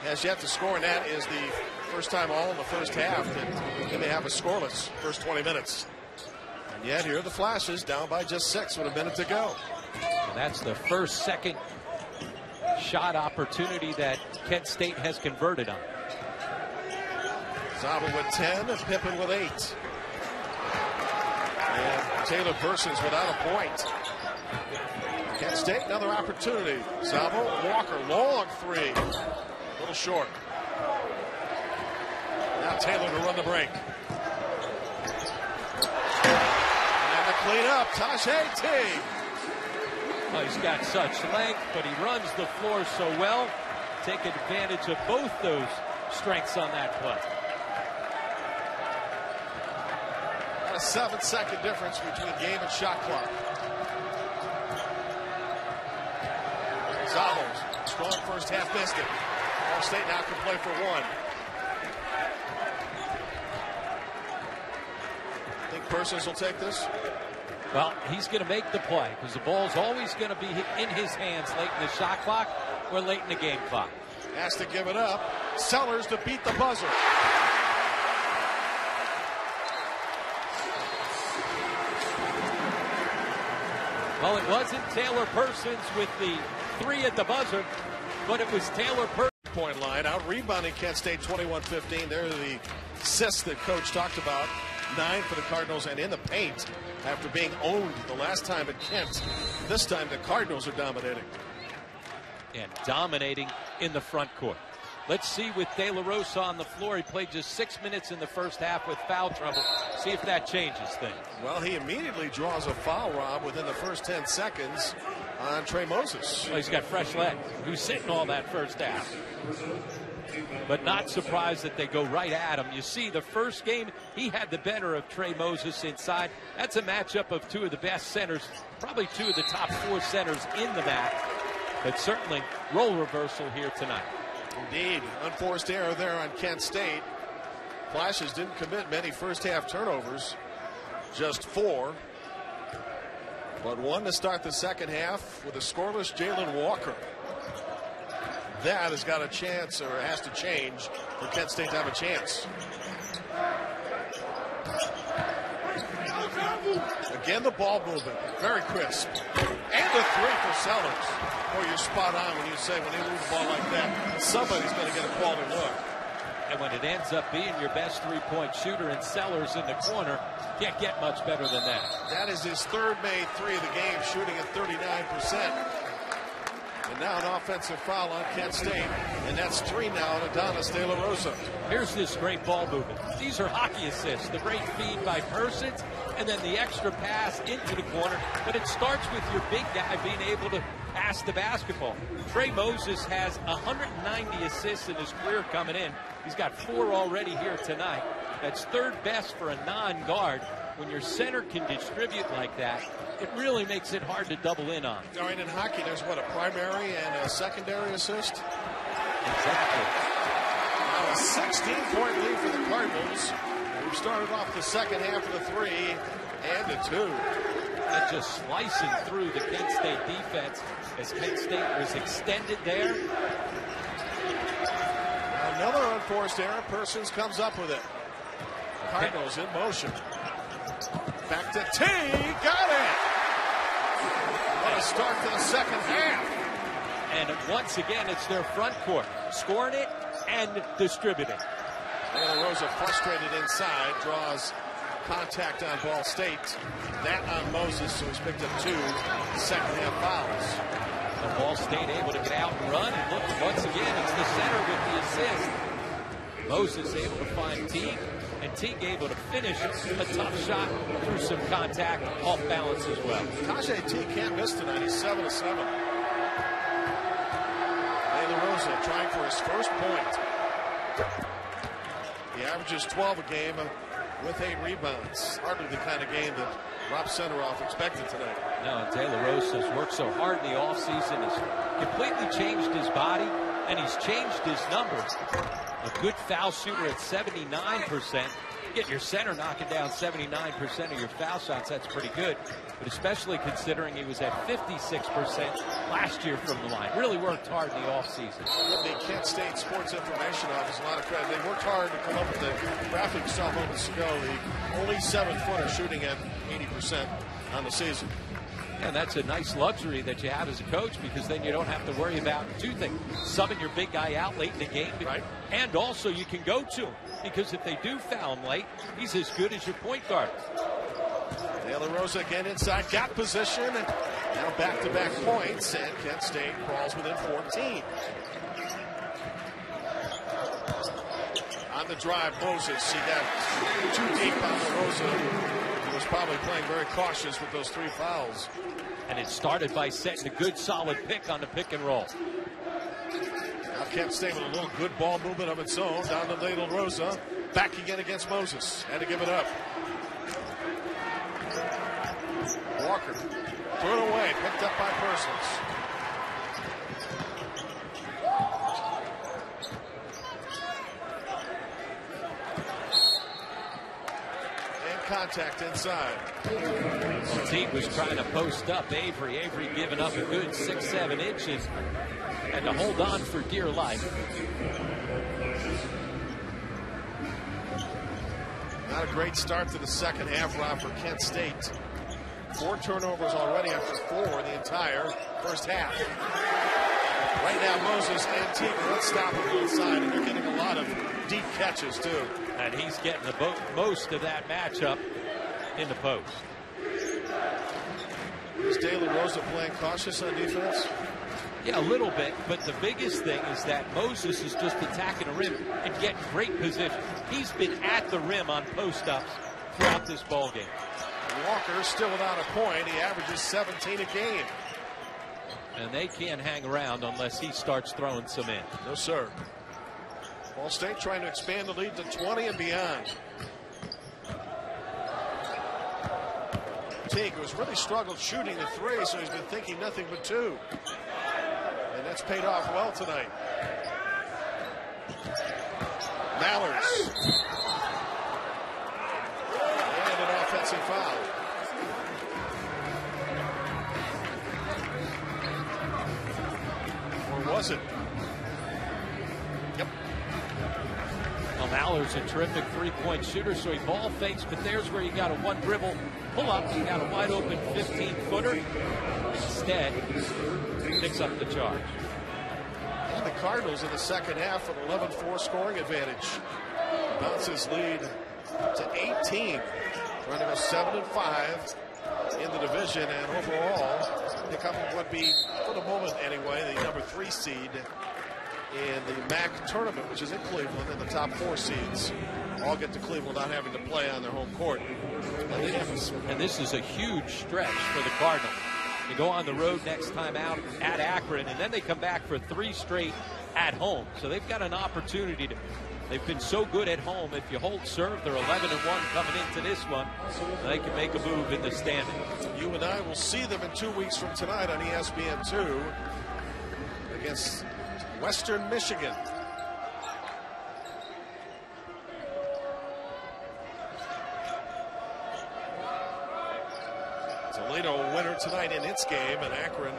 Has yet to score, and that is the first time all in the first half that they may have a scoreless first 20 minutes. And yet here are the Flashes down by just 6 with a minute to go. And that's the second shot opportunity that Kent State has converted on. Zabo with 10 and Pippen with 8. And Taylor Persons without a point. Kent State, another opportunity. Zabo, Walker, long 3. A little short. Now Taylor to run the break. And the clean up, Tajay T. Oh, he's got such length, but he runs the floor so well. Take advantage of both those strengths on that play. A 7-second difference between game and shot clock. Zabo, strong first half, missed it. Ball State now can play for 1. Think Persons will take this? Well, he's going to make the play because the ball's always going to be in his hands late in the shot clock or late in the game clock. Has to give it up. Sellers to beat the buzzer. Well, it wasn't Taylor Persons with the 3 at the buzzer, but it was Taylor Persons. Point line, out rebounding Kent State 21-15. There's the assists that Coach talked about. 9 for the Cardinals and in the paint after being owned the last time at Kent. This time the Cardinals are dominating. And dominating in the front court. Let's see with De La Rosa on the floor. He played just 6 minutes in the first half with foul trouble. See if that changes things. Well, he immediately draws a foul, Rob, within the first 10 seconds on Trey Moses. Well, he's got fresh legs. He was sitting all that first half. But not surprised that they go right at him. You see, the first game, he had the better of Trey Moses inside. That's a matchup of 2 of the best centers, probably 2 of the top 4 centers in the MAC. But certainly, role reversal here tonight. Indeed, unforced error there on Kent State. Flashes didn't commit many first half turnovers, just 4. But 1 to start the second half with a scoreless Jalen Walker. That has got a chance, or has to change, for Kent State to have a chance. Again, the ball movement, very crisp. And the 3 for Sellers. Oh, you're spot on when you say when they move the ball like that, somebody's going to get a quality look. And when it ends up being your best 3-point shooter and Sellers in the corner, can't get much better than that. That is his 3rd made 3 of the game, shooting at 39%. And now an offensive foul on Kent State, and that's 3 now to Adonis De La Rosa. Here's this great ball movement. These are hockey assists. The great feed by Persons, and then the extra pass into the corner. But it starts with your big guy being able to pass the basketball. Trey Moses has 190 assists in his career coming in. He's got 4 already here tonight. That's 3rd best for a non-guard. When your center can distribute like that, it really makes it hard to double in on. All right, in hockey, there's what, a primary and a secondary assist? Exactly. Now a 16-point lead for the Cardinals. We've started off the second half with a 3 and a 2. And just slicing through the Kent State defense as Kent State was extended there. Another unforced error. Persons comes up with it. Cardinals in motion. Back to T. Got it. What a start to the second half. And once again, it's their front court. Scoring it and distributing. De La Rosa frustrated inside. Draws contact on Ball State. That on Moses, so he's picked up 2 second half fouls. And Ball State able to get out and run. And look, once again, it's the center with the assist. Moses able to find Teague. And Teague able to finish a tough shot through some contact off balance as well. Tajay Teague can't miss tonight. He's 7 of 7. Rosa trying for his first point. He averages 12 a game with 8 rebounds. Hardly the kind of game that Rob Senderoff expected tonight. No, De La Rosa's worked so hard in the offseason. Has completely changed his body, and he's changed his numbers. A good foul shooter at 79%. Get your center knocking down 79% of your foul shots, that's pretty good. But especially considering he was at 56% last year from the line. Really worked hard in the offseason. The Kent State Sports Information Office, a lot of credit. They worked hard to come up with the graphic you saw moments ago. The only 7-footer shooting at 80% on the season. And that's a nice luxury that you have as a coach, because then you don't have to worry about two things: subbing your big guy out late in the game, right? And also you can go to him, because if they do foul him late, he's as good as your point guard. De La Rosa again inside gap position, and now back-to-back points, and Kent State crawls within 14. On the drive, Moses, he got too deep on La Rosa. He was probably playing very cautious with those 3 fouls. And it started by setting a good solid pick on the pick and roll. Now Kent State with a little good ball movement of its own. Down to De La Rosa. Back again against Moses. Had to give it up. Walker threw it away. Picked up by Persons. Contact inside. Teague was trying to post up Avery. Avery giving up a good 6-7 inches. Had to hold on for dear life. Not a great start to the second half, Rob, for Kent State. 4 turnovers already after 4 in the entire first half. Right now, Moses and Teague are unstoppable inside, and they're getting a lot of deep catches, too. And he's getting the most of that matchup in the post. Is De La Rosa playing cautious on defense? Yeah, a little bit, but the biggest thing is that Moses is just attacking the rim and getting great position. He's been at the rim on post-ups throughout this ball game. Walker still without a point. He averages 17 a game. And they can't hang around unless he starts throwing some in. No, sir. Ball State trying to expand the lead to 20 and beyond. Teague, who's really struggled shooting the 3, so he's been thinking nothing but 2. And that's paid off well tonight. Mallers. And an offensive foul. Or was it? Yep. Well, Maller's a terrific 3-point shooter, so he ball fakes, but there's where you got a 1 dribble pull up. You got a wide open 15-footer. Instead, picks up the charge. And the Cardinals in the second half with 11-4 scoring advantage. Bounces lead to 18. Trying to go 7-5 in the division, and overall pick up what be, for the moment anyway, the number 3 seed in the MAC tournament, which is in Cleveland, and the top 4 seeds all get to Cleveland without having to play on their home court. And this is a huge stretch for the Cardinals. They go on the road next time out at Akron, and then they come back for 3 straight at home. So they've got an opportunity to. They've been so good at home. If you hold serve, they're 11-1 coming into this one. They can make a move in the standings. You and I will see them in 2 weeks from tonight on ESPN2 against Western Michigan. Toledo a winner tonight in its game, and Akron,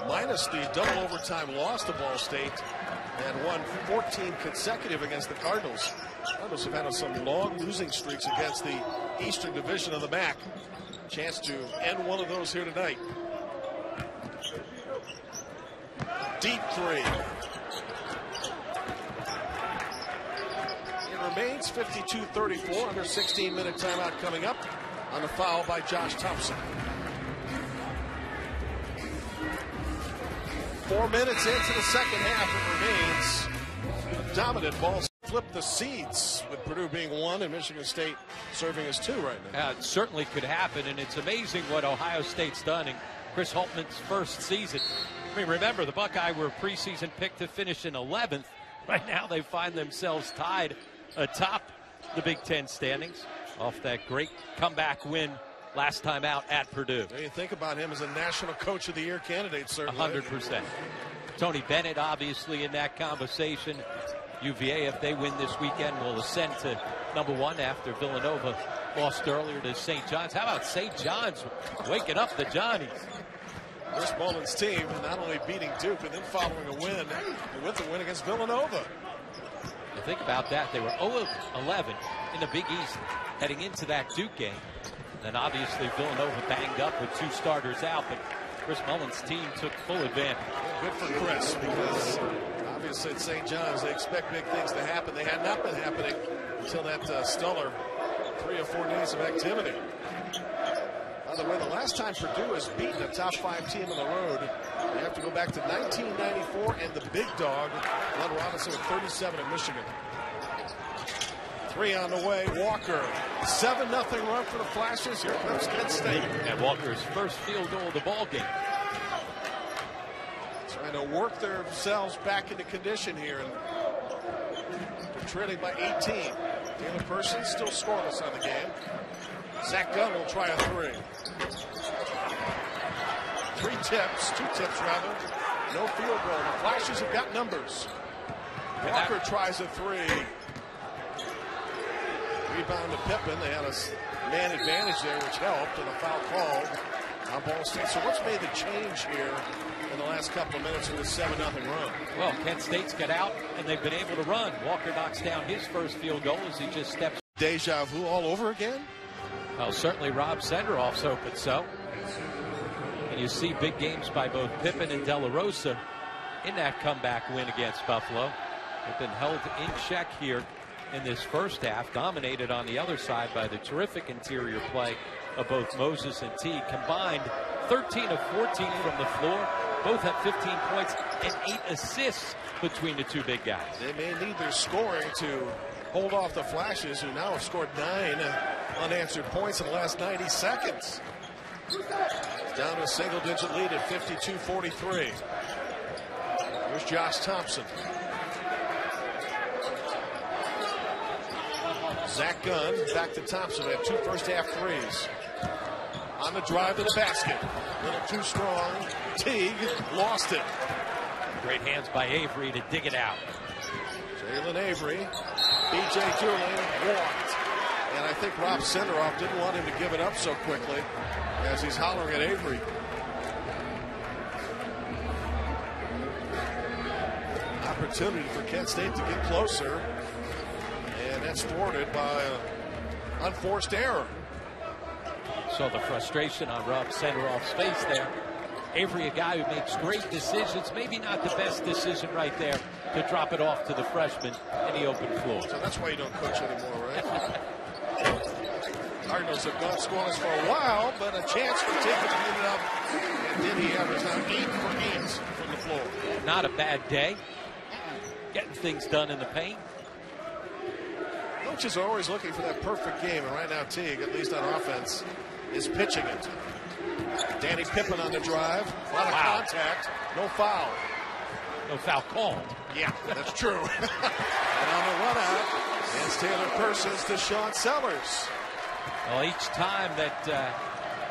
minus the double overtime loss to Ball State, and won 14 consecutive against the Cardinals. Cardinals have had some long losing streaks against the Eastern Division of the MAC. Chance to end one of those here tonight. Deep 3. It remains 52-34, under 16-minute timeout coming up on a foul by Josh Thompson. 4 minutes into the second half, it remains a dominant ball. Flip the seeds, with Purdue being 1 and Michigan State serving as 2 right now. It certainly could happen, and it's amazing what Ohio State's done in Chris Holtman's first season. I mean, remember, the Buckeye were a preseason pick to finish in 11th. Right now, they find themselves tied atop the Big Ten standings off that great comeback win last time out at Purdue. You think about him as a National Coach of the Year candidate, certainly. 100%. Tony Bennett, obviously, in that conversation. UVA, if they win this weekend, will ascend to #1 after Villanova lost earlier to St. John's. How about St. John's waking up the Johnnies? Chris Mullen's team not only beating Duke, but then following a win with the win against Villanova. You think about that. They were 0-11 in the Big East heading into that Duke game. And obviously Villanova banged up with 2 starters out, but Chris Mullen's team took full advantage. Good for Chris, because obviously at St. John's they expect big things to happen. They had not been happening until that stellar 3 or 4 days of activity. By the way, the last time Purdue has beaten a top 5 team on the road, you have to go back to 1994, and the big dog, Glenn Robinson, with 37 at Michigan. 3 on the way. Walker, 7-0 run for the Flashes. Here comes Kent State. And Walker's first field goal of the ball game. Trying to work themselves back into condition here. And they're trailing by 18. Taylor Person still scoreless on the game. Zach Gunn will try a 3. 2 tips rather. No field goal. The Flashes have got numbers. Walker tries a 3. Rebound to Pippen. They had a man advantage there, which helped, and a foul called on Ball State. So what's made the change here in the last couple of minutes of this 7-0 run? Well, Kent State's got out, and they've been able to run. Walker knocks down his first field goal as he just steps. Deja vu all over again? Well, certainly Rob Senderoff's hoping so. And you see big games by both Pippen and De La Rosa in that comeback win against Buffalo. They've been held in check here in this first half, dominated on the other side by the terrific interior play of both Moses and Teague. Combined 13 of 14 from the floor. Both have 15 points and 8 assists between the 2 big guys. They may need their scoring to hold off the Flashes, who now have scored 9 unanswered points in the last 90 seconds. It's down to a single-digit lead at 52-43. Here's Josh Thompson. Zach Gunn back to Thompson. They have 2 first-half threes. On the drive to the basket. A little too strong. Teague lost it. Great hands by Avery to dig it out. Jalen Avery. B.J. Julian walked. And I think Rob Senderoff didn't want him to give it up so quickly as he's hollering at Avery. Opportunity for Kent State to get closer. And that's thwarted by an unforced error. So the frustration on Rob Senderoff's face there. Avery, a guy who makes great decisions, maybe not the best decision right there to drop it off to the freshman in the open floor. So that's why you don't coach anymore, right? Cardinals have gone scoreless for a while, but a chance for Tick to clean it up. And then he averaged now 8 for 8 from the floor. Not a bad day. Getting things done in the paint. Coaches are always looking for that perfect game, and right now Teague, at least on offense, is pitching it. Danny Pippen on the drive. A lot of contact. No foul. No foul called. Yeah, that's true. And on the run out, it's Taylor Persons to Sean Sellers. Well, each time that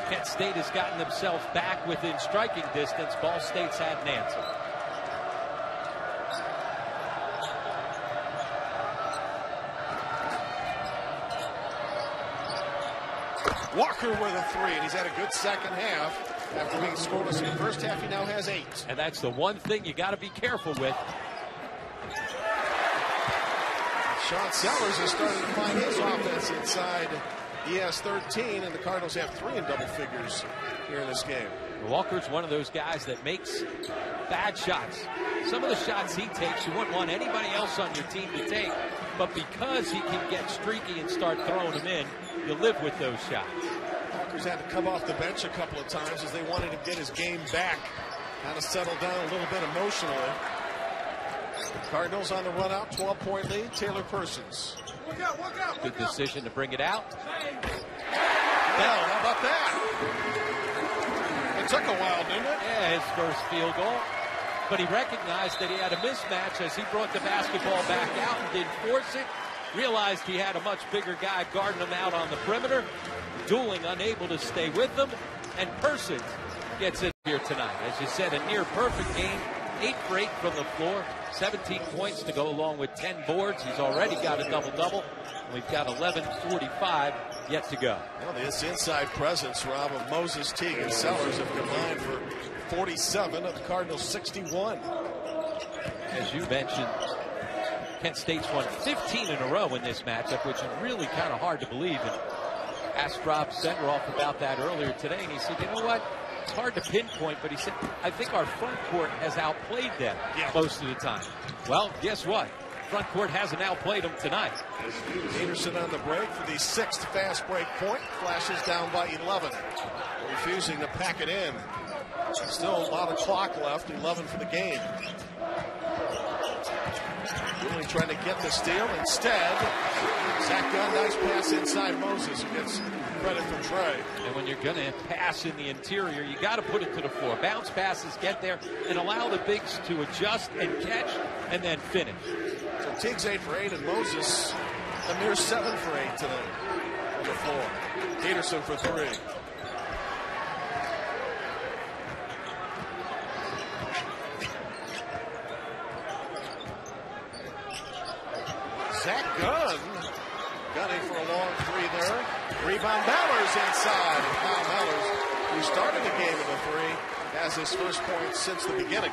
Kent State has gotten themselves back within striking distance, Ball State's had an answer. Walker with a 3, and he's had a good second half. After being scoreless in the first half, he now has 8. And that's the one thing you got to be careful with. Sean Sellers is starting to find his offense inside ES 13, and the Cardinals have 3 in double figures here in this game. Walker's one of those guys that makes bad shots. Some of the shots he takes, you wouldn't want anybody else on your team to take. But because he can get streaky and start throwing them in, you live with those shots. Walker's had to come off the bench a couple of times as they wanted to get his game back. Kind of settled down a little bit emotionally. Cardinals on the run out, 12-point lead. Taylor Persons. Look out. Good decision to bring it out. Well, how about that? took a while, didn't it? Yeah, his first field goal. But he recognized that he had a mismatch as he brought the basketball back out and didn't force it. Realized he had a much bigger guy guarding him out on the perimeter. Dooling unable to stay with them. And Persons gets it here tonight. As you said, a near perfect game. 8 for 8 from the floor. 17 points to go along with 10 boards. He's already got a double-double. We've got 11:45 yet to go. Well, this inside presence, Rob, of Moses, Teague, and Sellers have combined for 47 of the Cardinals' 61. As you mentioned, Kent State's won 15 in a row in this matchup, which is really kind of hard to believe. And asked Rob Senderoff about that earlier today, and he said, you know what? It's hard to pinpoint, but he said, I think our front court has outplayed them most of the time. Well, guess what? Front court hasn't outplayed them tonight. Peterson on the break for the 6th fast break point. Flashes down by 11. Refusing to pack it in. Still a lot of clock left. 11 for the game. Really trying to get the steal. Instead, Zach Gunn, nice pass inside Moses, who gets credit for Trey. And when you're going to pass in the interior, you got to put it to the floor. Bounce passes, get there, and allow the bigs to adjust and catch, and then finish. So Teague's 8 for 8, and Moses a mere 7 for 8 today on the floor. Peterson for 3. Zach Gunn gunning for a long 3 there. Rebound, Mallers inside. And Kyle Mallers, who started the game with a 3, has his first point since the beginning.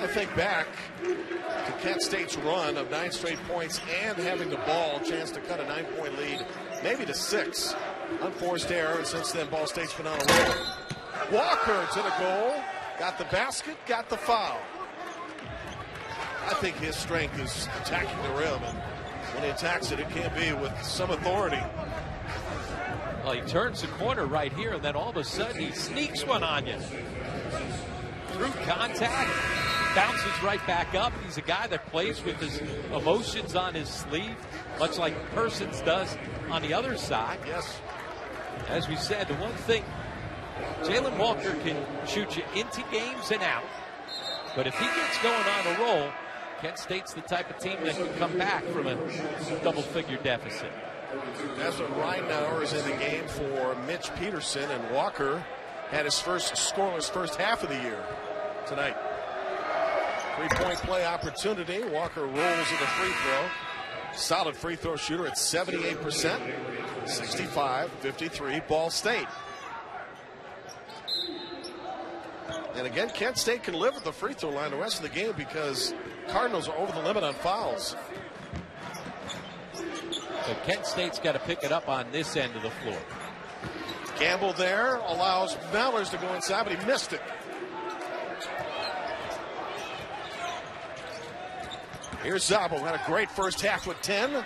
I think back to Kent State's run of 9 straight points and having the ball, a chance to cut a 9-point lead, maybe to 6. Unforced error, and since then, Ball State's been on a roll. Walker to the goal, got the basket, got the foul. I think his strength is attacking the rim, and when he attacks it, it can't be with some authority. Well, he turns the corner right here, and then all of a sudden he sneaks one on you. Through contact, bounces right back up. He's a guy that plays with his emotions on his sleeve, much like Persons does on the other side. Yes. As we said, the one thing, Jalen Walker can shoot you into games and out, but if he gets going on a roll, Kent State's the type of team that can come back from a double-figure deficit. That's what Reinauer is in the game for Mitch Peterson, and Walker had his first scoreless first half of the year tonight. 3-point play opportunity. Walker rolls at the free throw. Solid free throw shooter at 78%. 65-53, Ball State. And again, Kent State can live at the free throw line the rest of the game because Cardinals are over the limit on fouls. So Kent State's got to pick it up on this end of the floor. Gamble there allows Mallers to go inside, but he missed it. Here's Szabo, had a great first half with 10.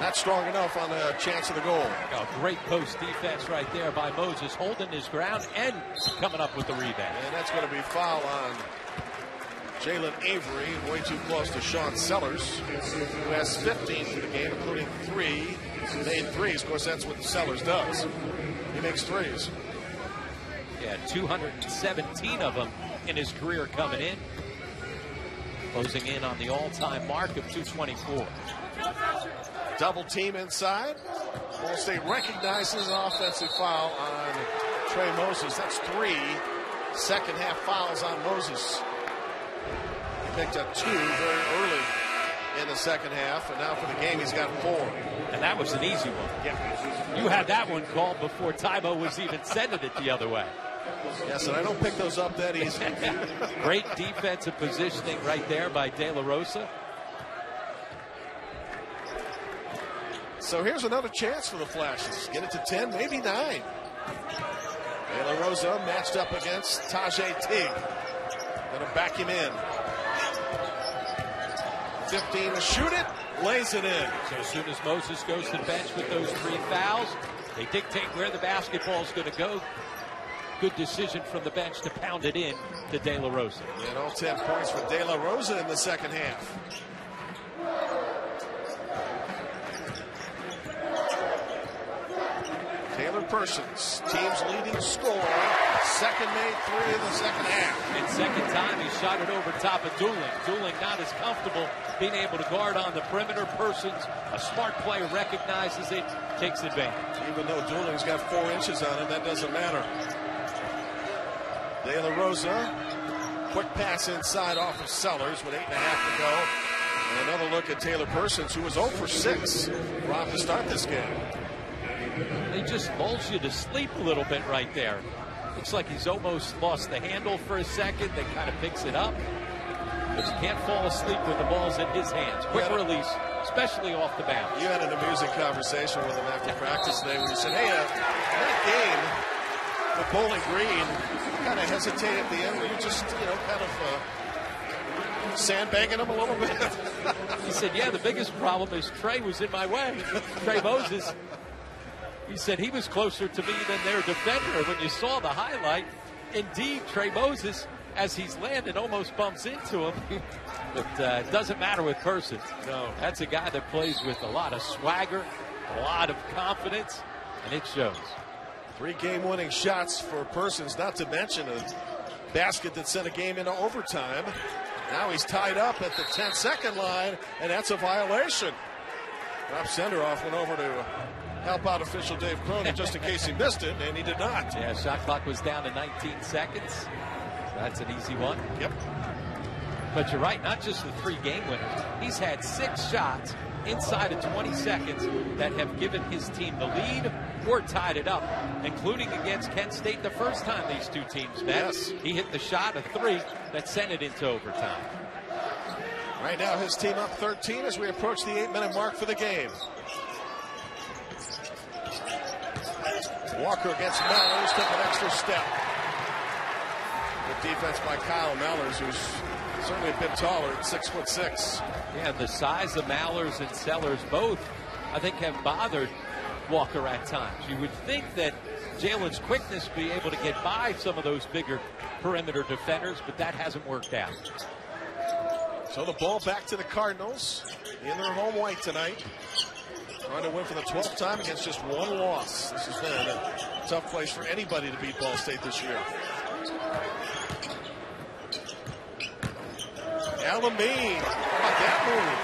Not strong enough on the chance of the goal. Oh, great post defense right there by Moses, holding his ground and coming up with the rebound. And that's going to be foul on Jalen Avery, way too close to Sean Sellers, who has 15 for the game, including 3 made threes. Of course, that's what Sellers does. He makes threes. Yeah, 217 of them in his career coming in. Closing in on the all-time mark of 224. Double team inside. Ball State recognizes an offensive foul on Trey Moses. That's 3 second half fouls on Moses. He picked up 2 very early in the second half, and now for the game he's got 4. And that was an easy one. Yeah. You had that one called before Tybo was even sending it the other way. Yes, and I don't pick those up that easy. Great defensive positioning right there by De La Rosa. So here's another chance for the Flashes. Get it to 10, maybe 9. De La Rosa matched up against Tajay Teague. Gonna back him in. 15 to shoot it, lays it in. So as soon as Moses goes to the bench with those 3 fouls, they dictate where the basketball is going to go. Good decision from the bench to pound it in to De La Rosa. And all 10 points for De La Rosa in the second half. Persons, team's leading scorer. Second made three in the second half. And second time he shot it over top of Dooling. Dooling not as comfortable being able to guard on the perimeter. Persons, a smart player, recognizes it, takes advantage. Even though Dooling's got 4 inches on him, that doesn't matter. De La Rosa, quick pass inside off of Sellers with 8.5 to go. And another look at Taylor Persons, who was 0 for 6. Rob to start this game. They just lulls you to sleep a little bit right there. Looks like he's almost lost the handle for a second. Then kind of picks it up. But you can't fall asleep with the balls in his hands. Quick release, especially off the bounce. You had an amusing conversation with him after practice today where you said, hey, that game with Bowling Green, you kind of hesitated at the end where you just, kind of sandbagging him a little bit. He said, yeah, the biggest problem is Trey was in my way. Trey Moses. He said he was closer to me than their defender. When you saw the highlight, indeed, Trey Moses, as he's landed, almost bumps into him. But it doesn't matter with Persons. No, that's a guy that plays with a lot of swagger, a lot of confidence, and it shows. 3 game-winning shots for Persons, not to mention a basket that sent a game into overtime. Now he's tied up at the 10-second line, and that's a violation. Rob Senderoff went over to help out official Dave Cronin just in case he missed it, and he did not. Yeah, shot clock was down to 19 seconds. So that's an easy one. Yep. But you're right, not just the 3 game winners. He's had 6 shots inside of 20 seconds that have given his team the lead or tied it up, including against Kent State the first time these two teams met. Yes. He hit the shot of 3 that sent it into overtime. Right now his team up 13 as we approach the 8-minute mark for the game. Walker against Mellors, took an extra step. Good defense by Kyle Mellors, who's certainly a bit taller at 6'6". Yeah, the size of Mellors and Sellers both, I think, have bothered Walker at times. You would think that Jalen's quickness would be able to get by some of those bigger perimeter defenders, but that hasn't worked out. So the ball back to the Cardinals in their home white tonight. Trying to win for the 12th time against just 1 loss. This has been a tough place for anybody to beat Ball State this year. Alameen, how about that move?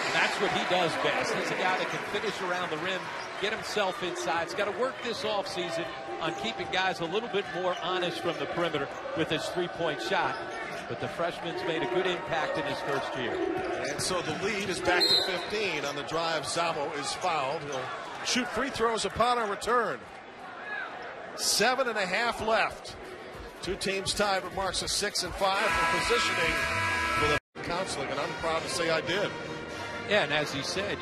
And that's what he does best. He's a guy that can finish around the rim, get himself inside. He's got to work this offseason on keeping guys a little bit more honest from the perimeter with his 3-point shot. But the freshman's made a good impact in his first year. And so the lead is back to 15. On the drive, Zamo is fouled. He'll shoot free throws upon a return. 7.5 left. 2 teams tied, but marks a 6-5 for positioning for the counseling, and I'm proud to say I did. Yeah, and as he said,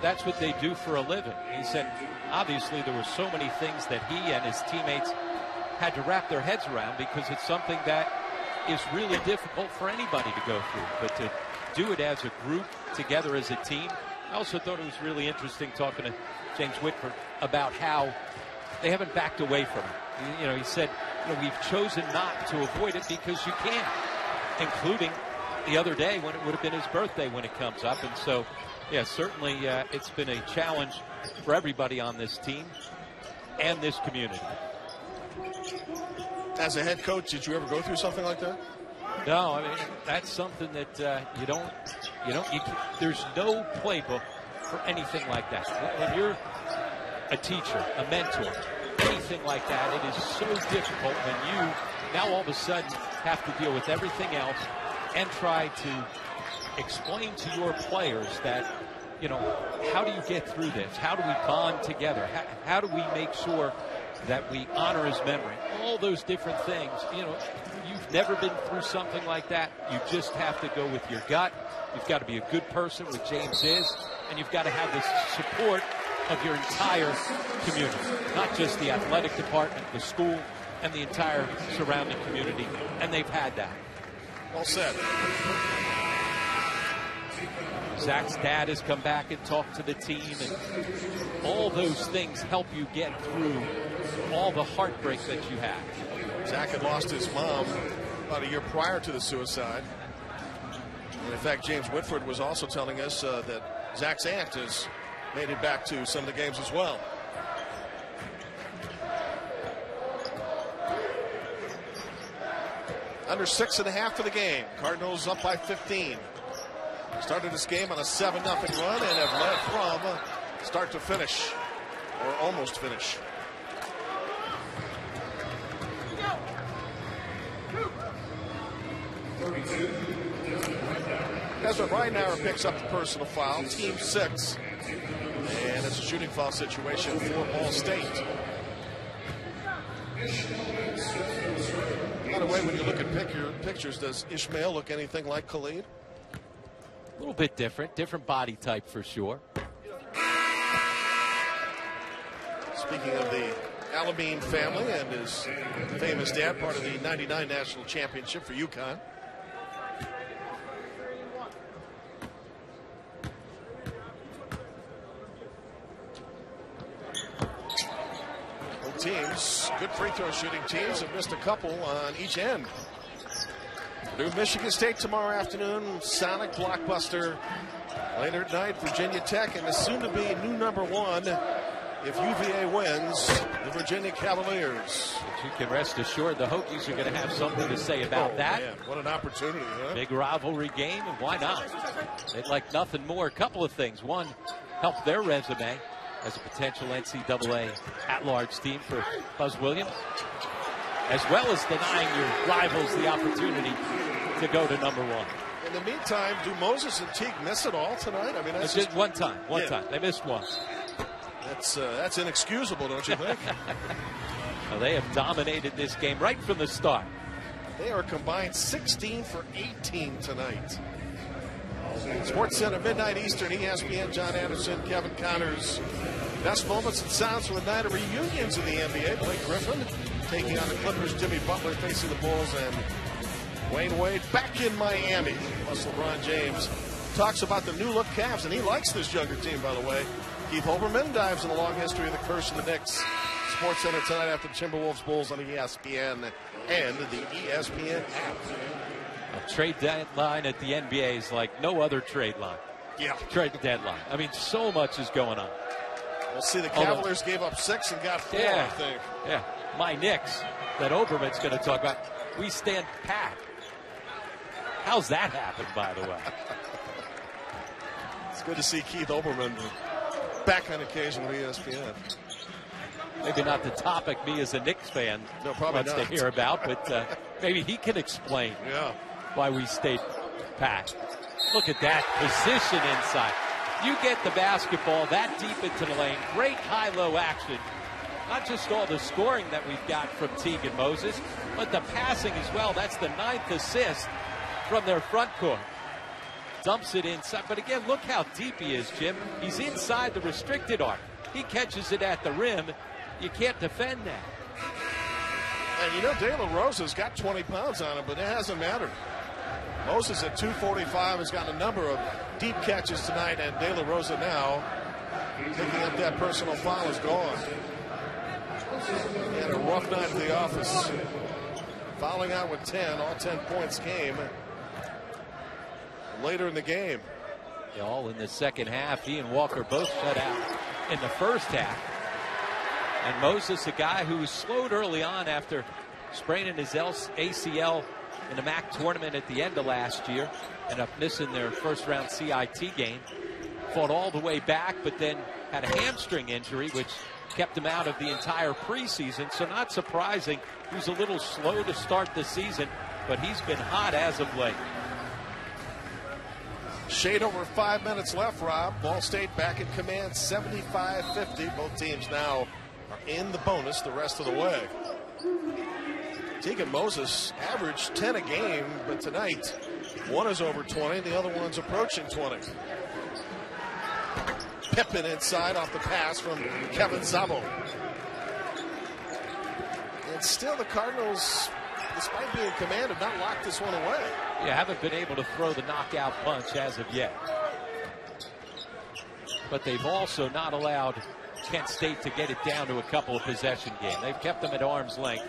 that's what they do for a living. He said, obviously, there were so many things that he and his teammates had to wrap their heads around because it's something that is really difficult for anybody to go through. But to do it as a group, together as a team, I also thought it was really interesting talking to James Whitford about how they haven't backed away from it. He said, we've chosen not to avoid it because you can't, including the other day when it would have been his birthday when it comes up. And so, yeah, certainly it's been a challenge for everybody on this team and this community. As a head coach, did you ever go through something like that? No, I mean, that's something that there's no playbook for anything like that. When you're a teacher, a mentor, anything like that, it is so difficult when you now all of a sudden have to deal with everything else and try to explain to your players that, how do you get through this? How do we bond together? How do we make sure that we honor his memory? All those different things. You've never been through something like that. You just have to go with your gut. You've got to be a good person, which James is, and you've got to have the support of your entire community, not just the athletic department, the school, and the entire surrounding community, and they've had that. Well said. Zach's dad has come back and talked to the team, and all those things help you get through all the heartbreak that you have. Zach had lost his mom about a year prior to the suicide. And in fact, James Whitford was also telling us that Zach's aunt has made it back to some of the games as well. Under 6.5 for the game. Cardinals up by 15. Started this game on a 7-0 run and have led from start to finish, or almost finish. Ezra Reinauer picks up the personal foul, team 6. And it's a shooting foul situation for Ball State. By the way, when you look at pictures, does Ishmael look anything like Khalid? A little bit different body type for sure. Speaking of the Alameen family and his famous dad, part of the '99 national championship for UConn. Both teams, good free throw shooting teams, have missed a couple on each end. New Michigan State tomorrow afternoon, Sonic blockbuster. Later at night, Virginia Tech, and the soon-to-be new #1, if UVA wins, the Virginia Cavaliers. But you can rest assured the Hokies are going to have something to say about that. Man, what an opportunity, huh? Big rivalry game, and why not? They'd like nothing more. A couple of things. One, help their resume as a potential NCAA at-large team for Buzz Williams, as well as denying your rivals the opportunity to go to #1. In the meantime, do Moses and Teague miss it all tonight? I mean, that's just one time. They missed one. That's inexcusable, don't you think? Well, they have dominated this game right from the start. They are combined 16 for 18 tonight. Sports Center, midnight Eastern, ESPN, John Anderson, Kevin Connors. Best moments and sounds from the night of reunions in the NBA. Blake Griffin taking on the Clippers, Jimmy Butler facing the Bulls, and Wayne Wade back in Miami. Plus LeBron James talks about the new look Cavs, and he likes this younger team, by the way. Keith Olbermann dives in the long history of the curse of the Knicks. Sports Center tonight after the Timberwolves Bulls on ESPN and the ESPN app. A trade deadline at the NBA is like no other trade line. Yeah. Trade deadline. I mean, so much is going on. We'll see. The Cavaliers gave up 6 and got 4, I think. Yeah. My Knicks that Olbermann's going to talk about. We stand pat. How's that happen, by the way? It's good to see Keith Olbermann back on occasion with ESPN. Maybe not the topic me as a Knicks fan wants to hear about, but maybe he can explain why we stayed pat. Look at that position inside. You get the basketball that deep into the lane. Great high-low action. Not just all the scoring that we've got from Teague and Moses, but the passing as well. That's the 9th assist from their front court. Dumps it inside. But again, look how deep he is, Jim. He's inside the restricted arc. He catches it at the rim. You can't defend that. And you know, De La Rosa's got 20 pounds on him, but it hasn't mattered. Moses at 245 has got a number of deep catches tonight, and De La Rosa now picking up that personal foul is gone. He had a rough night at the office. Fouling out with 10. All 10 points came later in the game. All in the second half. He and Walker both shut out in the first half. And Moses, a guy who was slowed early on after spraining his ACL in the MAC tournament at the end of last year, ended up missing their first-round CIT game. Fought all the way back, but then had a hamstring injury, which kept him out of the entire preseason. So not surprising. He was a little slow to start the season, but he's been hot as of late. Shade over 5 minutes left, Rob. Ball State back in command, 75-50. Both teams now are in the bonus the rest of the way. Teague and Moses averaged 10 a game, but tonight one is over 20, the other one's approaching 20. Pippen inside off the pass from Kevin Szabo. And still the Cardinals, despite being in command, have not locked this one away. Yeah, haven't been able to throw the knockout punch as of yet. But they've also not allowed Kent State to get it down to a couple of possession game. They've kept them at arm's length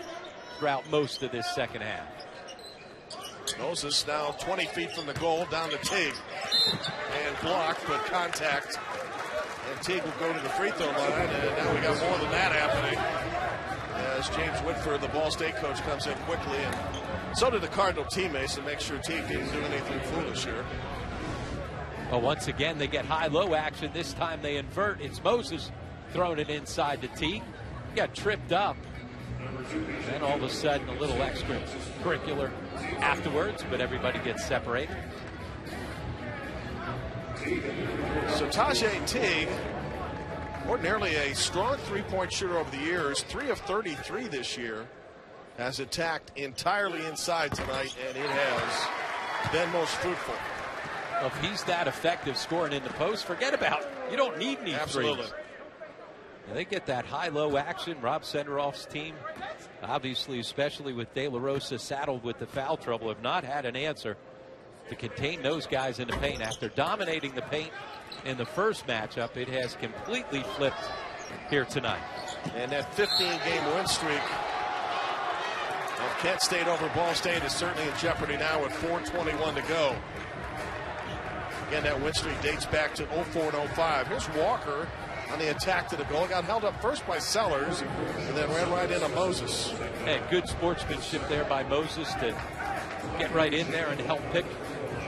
throughout most of this second half. Moses now 20 feet from the goal, down to Teague. And blocked, but contact. And Teague will go to the free throw line, and now we got more than that happening. as James Whitford, the Ball State coach, comes in quickly, and so did the Cardinal teammates to make sure Teague didn't do anything foolish here. Well, once again, they get high-low action. This time they invert. It's Moses throwing it inside to Teague. He got tripped up. Then all of a sudden, a little extracurricular afterwards, but everybody gets separated. So Tajay Teague, ordinarily a strong three-point shooter over the years, 3 of 33 this year, has attacked entirely inside tonight, and it has been most fruitful. Well, if he's that effective scoring in the post, forget about it. You don't need any Absolutely. threes. And they get that high-low action. Rob Senderoff's team, obviously, especially with De La Rosa saddled with the foul trouble, have not had an answer to contain those guys in the paint. After dominating the paint in the first matchup, it has completely flipped here tonight. And that 15-game win streak of Kent State over Ball State is certainly in jeopardy now with 4:21 to go. Again, that win streak dates back to 04 and 05. Here's Walker on the attack to the goal. Got held up first by Sellers and then ran right into Moses. Hey, good sportsmanship there by Moses to get right in there and help pick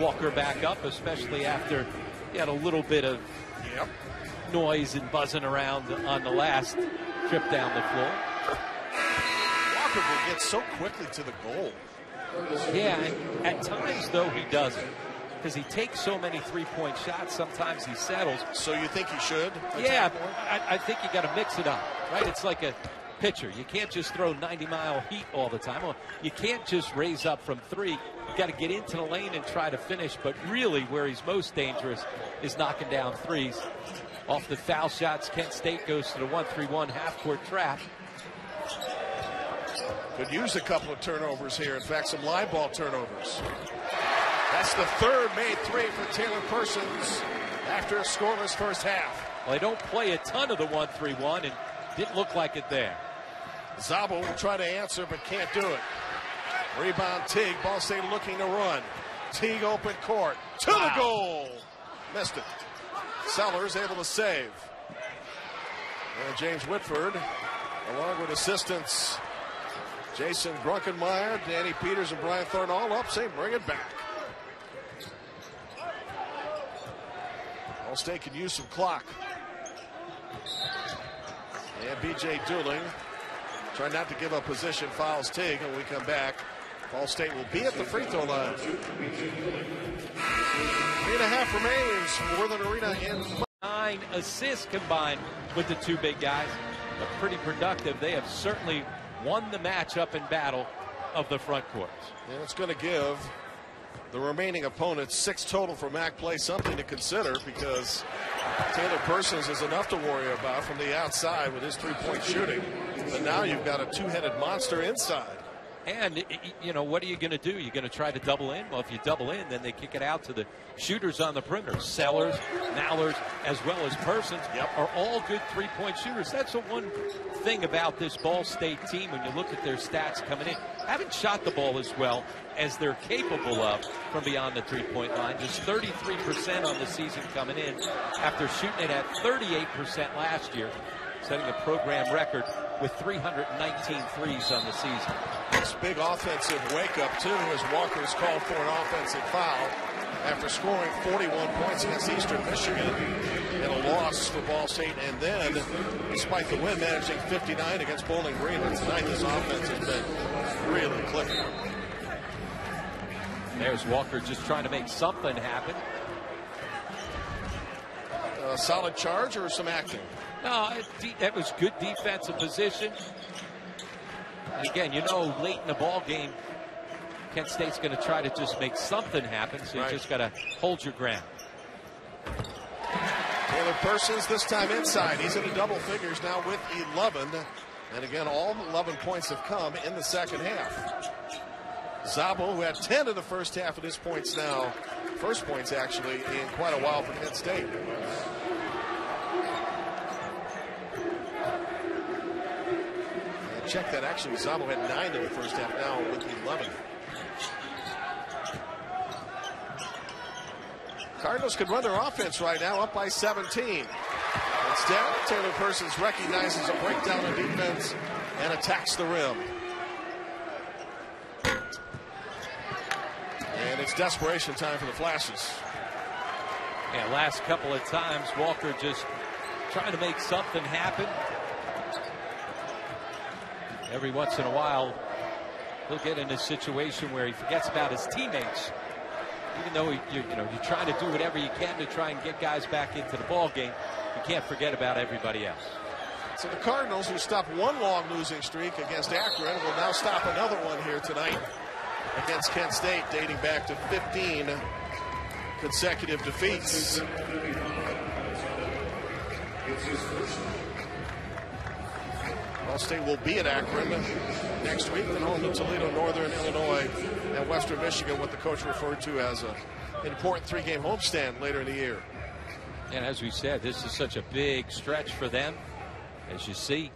Walker back up, especially after he had a little bit of noise and buzzing around on the last trip down the floor. Walker will get so quickly to the goal. Yeah, and at times, though, he doesn't. Because he takes so many three-point shots, sometimes he settles. So you think he should? Yeah, I think you got to mix it up, right? It's like a pitcher. You can't just throw 90-mile heat all the time. Well, you can't just raise up from three. You got to get into the lane and try to finish. But really, where he's most dangerous is knocking down threes. Off the foul shots, Kent State goes to the 1-3-1 half-court trap. Could use a couple of turnovers here. In fact, some live ball turnovers. That's the third made three for Taylor Persons after a scoreless first half. Well, they don't play a ton of the 1-3-1 and didn't look like it there. Zabel will try to answer but can't do it. Rebound Teague. Ball State looking to run. Teague open court. To the goal. Missed it. Sellers able to save. And James Whitford, along with assistants Jason Brunkenmeyer, Danny Peters, and Brian Thornton, all up, say bring it back. Ball State can use some clock. And B.J. Dooling, trying not to give up position, fouls Teague, and when we come back, Ball State will be at the free throw line. 3.5 remains. Northern Arena in 9 assists combined with the two big guys. But pretty productive. They have certainly won the matchup and battle of the front courts. And it's going to give the remaining opponents 6 total for MAC play, something to consider, because Taylor Persons is enough to worry about from the outside with his three-point shooting. But now you've got a two-headed monster inside. And, you know, what are you going to do? You're going to try to double in? Well, if you double in, then they kick it out to the shooters on the perimeter. Sellers, Mallers, as well as Persons are all good three-point shooters. That's the one thing about this Ball State team when you look at their stats coming in. Haven't shot the ball as well as they're capable of from beyond the three-point line. Just 33% on the season coming in after shooting it at 38% last year, setting a program record with 319 threes on the season. This big offensive wake-up, too, as Walker's called for an offensive foul after scoring 41 points against Eastern Michigan in a loss for Ball State, and then, despite the win, managing 59 against Bowling Green. And tonight, this offense has been really clicking. There's Walker just trying to make something happen. A solid charge or some acting? No, that was good defensive position. And again, you know, late in the ball game, Kent State's going to try to just make something happen, so you just got to hold your ground. Taylor Persons this time inside. He's in the double figures now with 11. And again, all 11 points have come in the second half. Zabel, who had 10 in the first half of his points now, first points actually in quite a while for Kent State. Check that, actually, Zabel had 9 in the first half, now with 11. Cardinals could run their offense right now, up by 17. And Instead, Taylor Persons recognizes a breakdown in defense and attacks the rim. And it's desperation time for the Flashes. Yeah, last couple of times, Walker just trying to make something happen. Every once in a while, he'll get in a situation where he forgets about his teammates. Even though you're trying to do whatever you can to try and get guys back into the ball game, you can't forget about everybody else. So the Cardinals, who stopped one long losing streak against Akron, will now stop another one here tonight against Kent State, dating back to 15 consecutive defeats. Ball State will be at Akron next week, then home to Toledo, Northern Illinois, and Western Michigan, what the coach referred to as an important three-game homestand later in the year. And as we said, this is such a big stretch for them. As you see,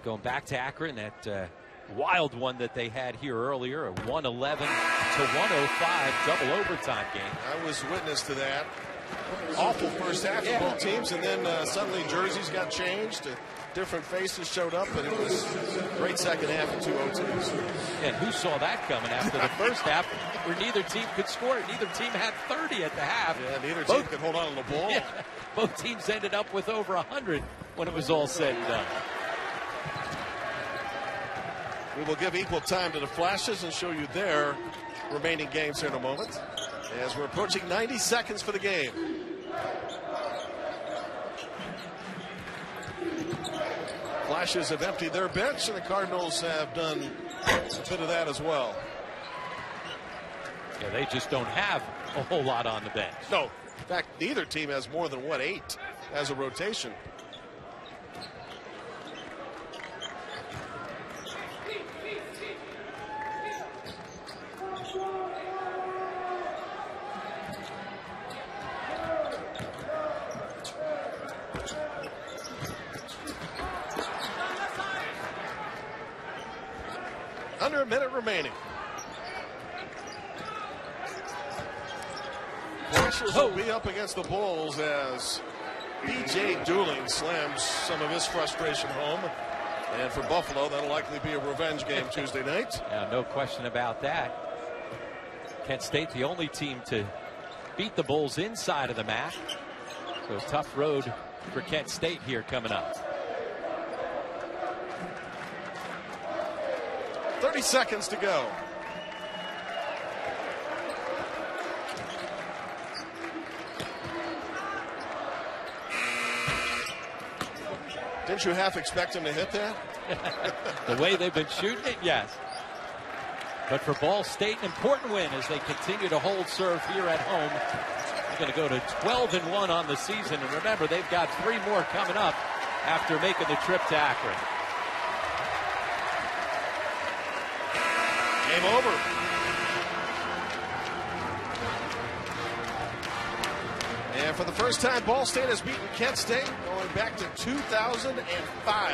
going back to Akron, that wild one that they had here earlier, a 111 to 105 double overtime game. I was witness to that. Awful first half for both teams, and then suddenly jerseys got changed. Different faces showed up, and it was a great second half of 2 OTs. And who saw that coming after the first half where neither team could score? Neither team had 30 at the half. Yeah, neither team could hold on to the ball. Yeah, both teams ended up with over 100 when it was all said and done. We will give equal time to the Flashes and show you their remaining games here in a moment, as we're approaching 90 seconds for the game. Flashes have emptied their bench, and the Cardinals have done a bit of that as well. Yeah, they just don't have a whole lot on the bench. No, in fact, neither team has more than 8 as a rotation. Under a minute remaining. Flashes will be up against the Bulls as B.J. Dooling slams some of his frustration home. And for Buffalo, that'll likely be a revenge game Tuesday night. Yeah, no question about that. Kent State, the only team to beat the Bulls inside of the MAC. So tough road for Kent State here coming up. 30 seconds to go. Didn't you half expect him to hit that? The way they've been shooting it, yes. But for Ball State, an important win as they continue to hold serve here at home. They're going to go to 12-1 on the season. And remember, they've got 3 more coming up after making the trip to Akron. Game over. And for the first time, Ball State has beaten Kent State going back to 2005.